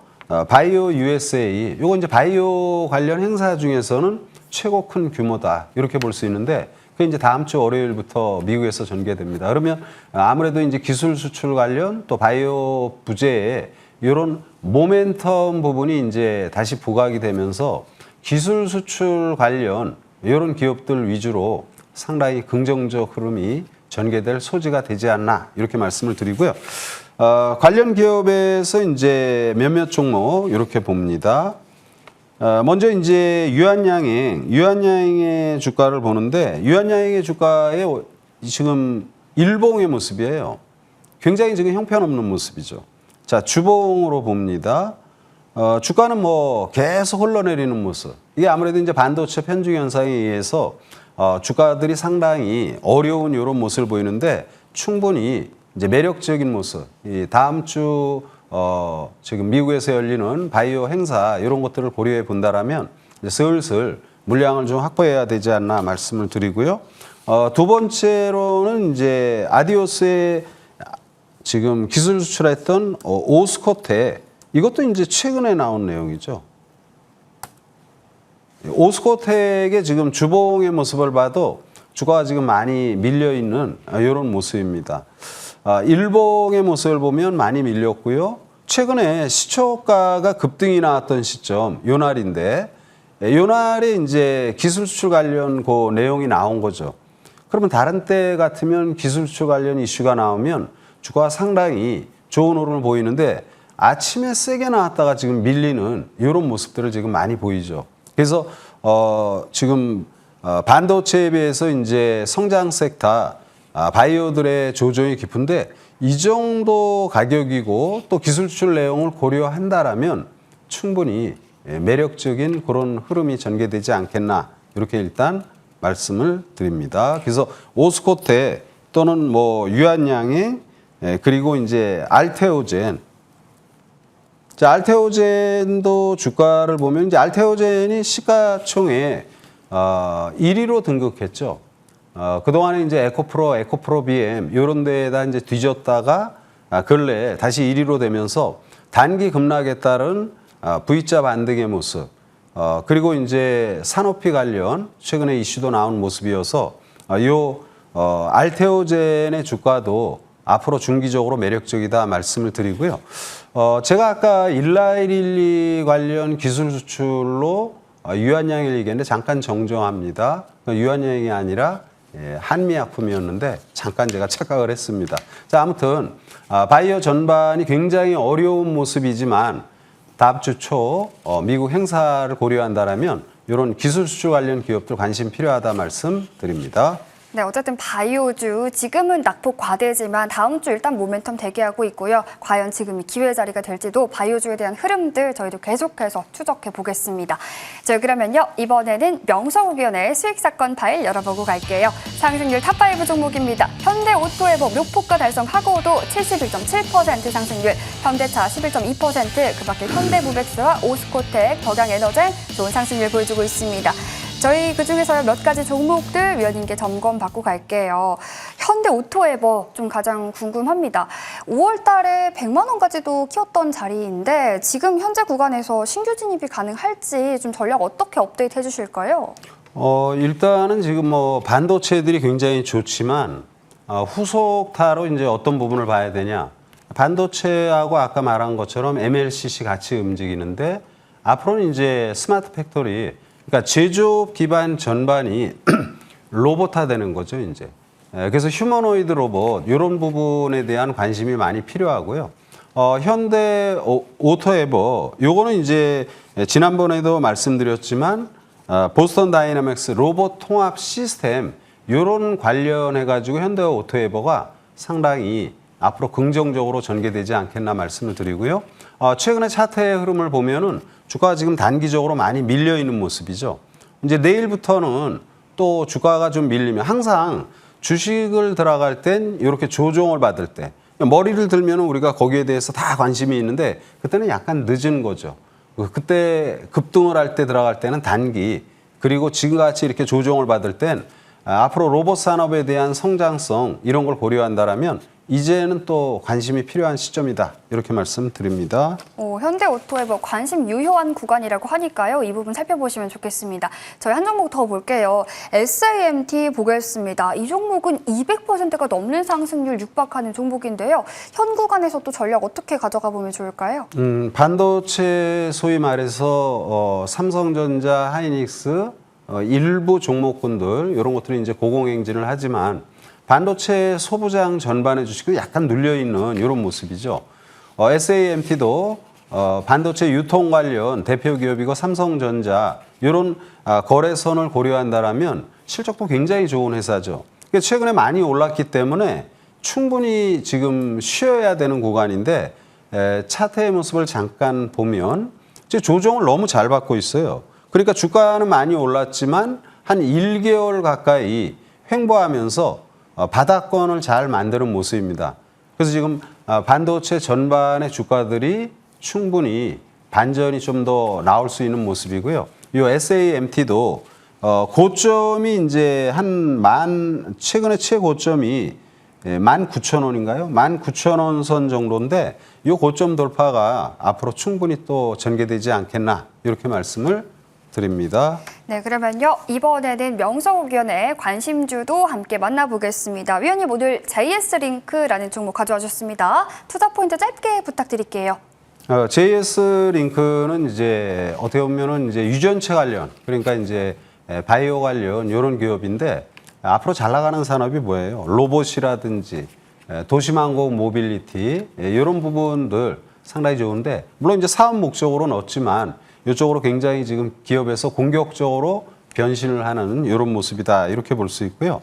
바이오 USA 요거 이제 바이오 관련 행사 중에서는 최고 큰 규모다 이렇게 볼 수 있는데 그게 이제 다음 주 월요일부터 미국에서 전개됩니다. 그러면 아무래도 이제 기술 수출 관련 또 바이오 부재에 이런 모멘텀 부분이 이제 다시 부각이 되면서 기술 수출 관련 이런 기업들 위주로 상당히 긍정적 흐름이 전개될 소지가 되지 않나 이렇게 말씀을 드리고요. 관련 기업에서 이제 몇몇 종목 이렇게 봅니다. 먼저 이제 유한양행의 주가를 보는데 유한양행의 주가의 지금 일봉의 모습이에요. 굉장히 지금 형편없는 모습이죠. 자, 주봉으로 봅니다. 주가는 계속 흘러내리는 모습. 이게 아무래도 이제 반도체 편중 현상에 의해서 주가들이 상당히 어려운 이런 모습을 보이는데 충분히 이제 매력적인 모습. 이 다음 주 지금 미국에서 열리는 바이오 행사 이런 것들을 고려해 본다라면 이제 슬슬 물량을 좀 확보해야 되지 않나 말씀을 드리고요. 두 번째로는 이제 아디오스의 지금 기술 수출했던 오스코텍 이것도 이제 최근에 나온 내용이죠. 오스코텍의 지금 주봉의 모습을 봐도 주가가 지금 많이 밀려 있는 이런 모습입니다. 일봉의 모습을 보면 많이 밀렸고요. 최근에 시초가가 급등이 나왔던 시점, 요 날인데, 요 날에 이제 기술 수출 관련 그 내용이 나온 거죠. 그러면 다른 때 같으면 기술 수출 관련 이슈가 나오면 주가가 상당히 좋은 흐름을 보이는데 아침에 세게 나왔다가 지금 밀리는 이런 모습들을 지금 많이 보이죠. 그래서 지금 반도체에 비해서 이제 성장 섹터 바이오들의 조정이 깊은데 이 정도 가격이고 또 기술 수출 내용을 고려한다라면 충분히 매력적인 그런 흐름이 전개되지 않겠나 이렇게 일단 말씀을 드립니다. 그래서 오스코테 또는 뭐 유한양행 그리고 이제 알테오젠. 자, 알테오젠도 주가를 보면 이제 알테오젠이 시가총액 1위로 등극했죠. 그동안에 이제 에코프로 BM 이런 데에다 이제 뒤졌다가 근래 다시 1위로 되면서 단기 급락에 따른 V자 반등의 모습. 그리고 이제 산오피 관련 최근에 이슈도 나온 모습이어서 알테오젠의 주가도 앞으로 중기적으로 매력적이다 말씀을 드리고요. 제가 아까 일라일일리 관련 기술 수출로 유한양을 얘기했는데 잠깐 정정합니다. 유한양이 아니라 한미약품이었는데 잠깐 제가 착각을 했습니다. 자, 아무튼 바이오 전반이 굉장히 어려운 모습이지만 다음 주 초 미국 행사를 고려한다라면 이런 기술 수출 관련 기업들 관심 필요하다 말씀드립니다. 네, 어쨌든 바이오주 지금은 낙폭 과대지만 다음 주 일단 모멘텀 대기하고 있고요. 과연 지금이 기회 자리가 될지도 바이오주에 대한 흐름들 저희도 계속해서 추적해 보겠습니다. 자, 그러면요 이번에는 명성욱위원의 수익 사건 파일 열어보고 갈게요. 상승률 탑5 종목입니다. 현대오토에버 묘폭가 달성하고도 71.7% 상승률, 현대차 11.2%, 그밖에 현대무백스와 오스코텍, 덕양에너젠 좋은 상승률 보여주고 있습니다. 저희 그중에서 몇 가지 종목들 위원님께 점검 받고 갈게요. 현대오토에버 좀 가장 궁금합니다. 5월 달에 100만 원까지도 키웠던 자리인데 지금 현재 구간에서 신규 진입이 가능할지 좀 전략 어떻게 업데이트 해주실까요? 일단은 지금 뭐 반도체들이 굉장히 좋지만 후속타로 이제 어떤 부분을 봐야 되냐. 반도체하고 아까 말한 것처럼 MLCC 같이 움직이는데 앞으로는 이제 스마트 팩토리, 그러니까 제조업 기반 전반이 로봇화되는 거죠, 이제. 그래서 휴머노이드 로봇 이런 부분에 대한 관심이 많이 필요하고요. 현대 오토에버 요거는 이제 지난번에도 말씀드렸지만 보스턴 다이나믹스 로봇 통합 시스템 이런 관련해 가지고 현대 오토에버가 상당히 앞으로 긍정적으로 전개되지 않겠나 말씀을 드리고요. 최근에 차트의 흐름을 보면은 주가가 지금 단기적으로 많이 밀려 있는 모습이죠. 이제 내일부터는 또 주가가 좀 밀리면 항상 주식을 들어갈 땐 이렇게 조정을 받을 때 머리를 들면 우리가 거기에 대해서 다 관심이 있는데 그때는 약간 늦은 거죠. 그때 급등을 할 때 들어갈 때는 단기, 그리고 지금같이 이렇게 조정을 받을 땐 앞으로 로봇 산업에 대한 성장성 이런 걸 고려한다라면 이제는 또 관심이 필요한 시점이다 이렇게 말씀드립니다. 현대오토에버 관심 유효한 구간이라고 하니까요. 이 부분 살펴보시면 좋겠습니다. 저희 한 종목 더 볼게요. SAMT 보겠습니다. 이 종목은 200%가 넘는 상승률 육박하는 종목인데요. 현 구간에서 또 전략 어떻게 가져가 보면 좋을까요? 반도체 소위 말해서 삼성전자, 하이닉스 일부 종목군들 이런 것들이 이제 고공행진을 하지만 반도체 소부장 전반의 주식은 약간 눌려있는 이런 모습이죠. SAMT도 반도체 유통 관련 대표 기업이고 삼성전자 이런 거래선을 고려한다라면 실적도 굉장히 좋은 회사죠. 최근에 많이 올랐기 때문에 충분히 지금 쉬어야 되는 구간인데 차트의 모습을 잠깐 보면 조정을 너무 잘 받고 있어요. 그러니까 주가는 많이 올랐지만 한 1개월 가까이 횡보하면서 바닥권을 잘 만드는 모습입니다. 그래서 지금 반도체 전반의 주가들이 충분히 반전이 좀 더 나올 수 있는 모습이고요. 이 SAMT도 고점이 이제 최근에 최고점이 19,000원인가요? 19,000원 선 정도인데 이 고점 돌파가 앞으로 충분히 또 전개되지 않겠나 이렇게 말씀을 드립니다. 네, 그러면요. 이번에는 명성욱 위원의 관심주도 함께 만나보겠습니다. 위원님 오늘 JS링크라는 종목 가져와주셨습니다. 투자 포인트 짧게 부탁드릴게요. JS링크는 이제 어떻게 보면은 이제 유전체 관련, 그러니까 이제 바이오 관련 이런 기업인데 앞으로 잘 나가는 산업이 뭐예요? 로봇이라든지 도시망공 모빌리티 이런 부분들 상당히 좋은데 물론 이제 사업 목적으로는 없지만 이쪽으로 굉장히 지금 기업에서 공격적으로 변신을 하는 이런 모습이다 이렇게 볼 수 있고요.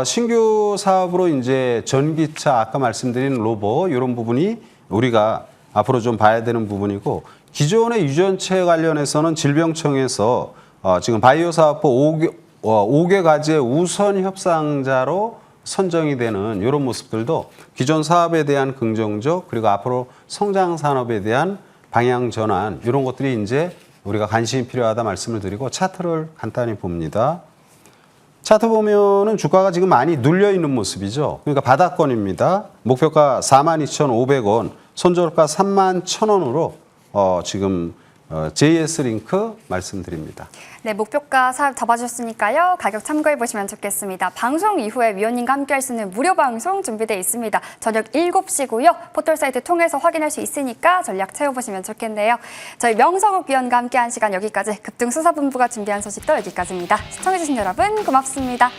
신규 사업으로 이제 전기차 아까 말씀드린 로봇 이런 부분이 우리가 앞으로 좀 봐야 되는 부분이고 기존의 유전체 관련해서는 질병청에서 지금 바이오 사업부 5개 가지의 우선 협상자로 선정이 되는 이런 모습들도 기존 사업에 대한 긍정적 그리고 앞으로 성장 산업에 대한 방향 전환 이런 것들이 이제 우리가 관심이 필요하다 말씀을 드리고 차트를 간단히 봅니다. 차트 보면은 주가가 지금 많이 눌려 있는 모습이죠. 그러니까 바닥권입니다. 목표가 42,500원, 손절가 31,000원으로 지금 JS링크 말씀드립니다. 네, 목표가 잡아주셨으니까요. 가격 참고해보시면 좋겠습니다. 방송 이후에 위원님과 함께할 수 있는 무료 방송 준비되어 있습니다. 저녁 7시고요. 포털 사이트 통해서 확인할 수 있으니까 전략 채워보시면 좋겠네요. 저희 명성욱 위원과 함께한 시간 여기까지 급등수사본부가 준비한 소식도 여기까지입니다. 시청해주신 여러분 고맙습니다.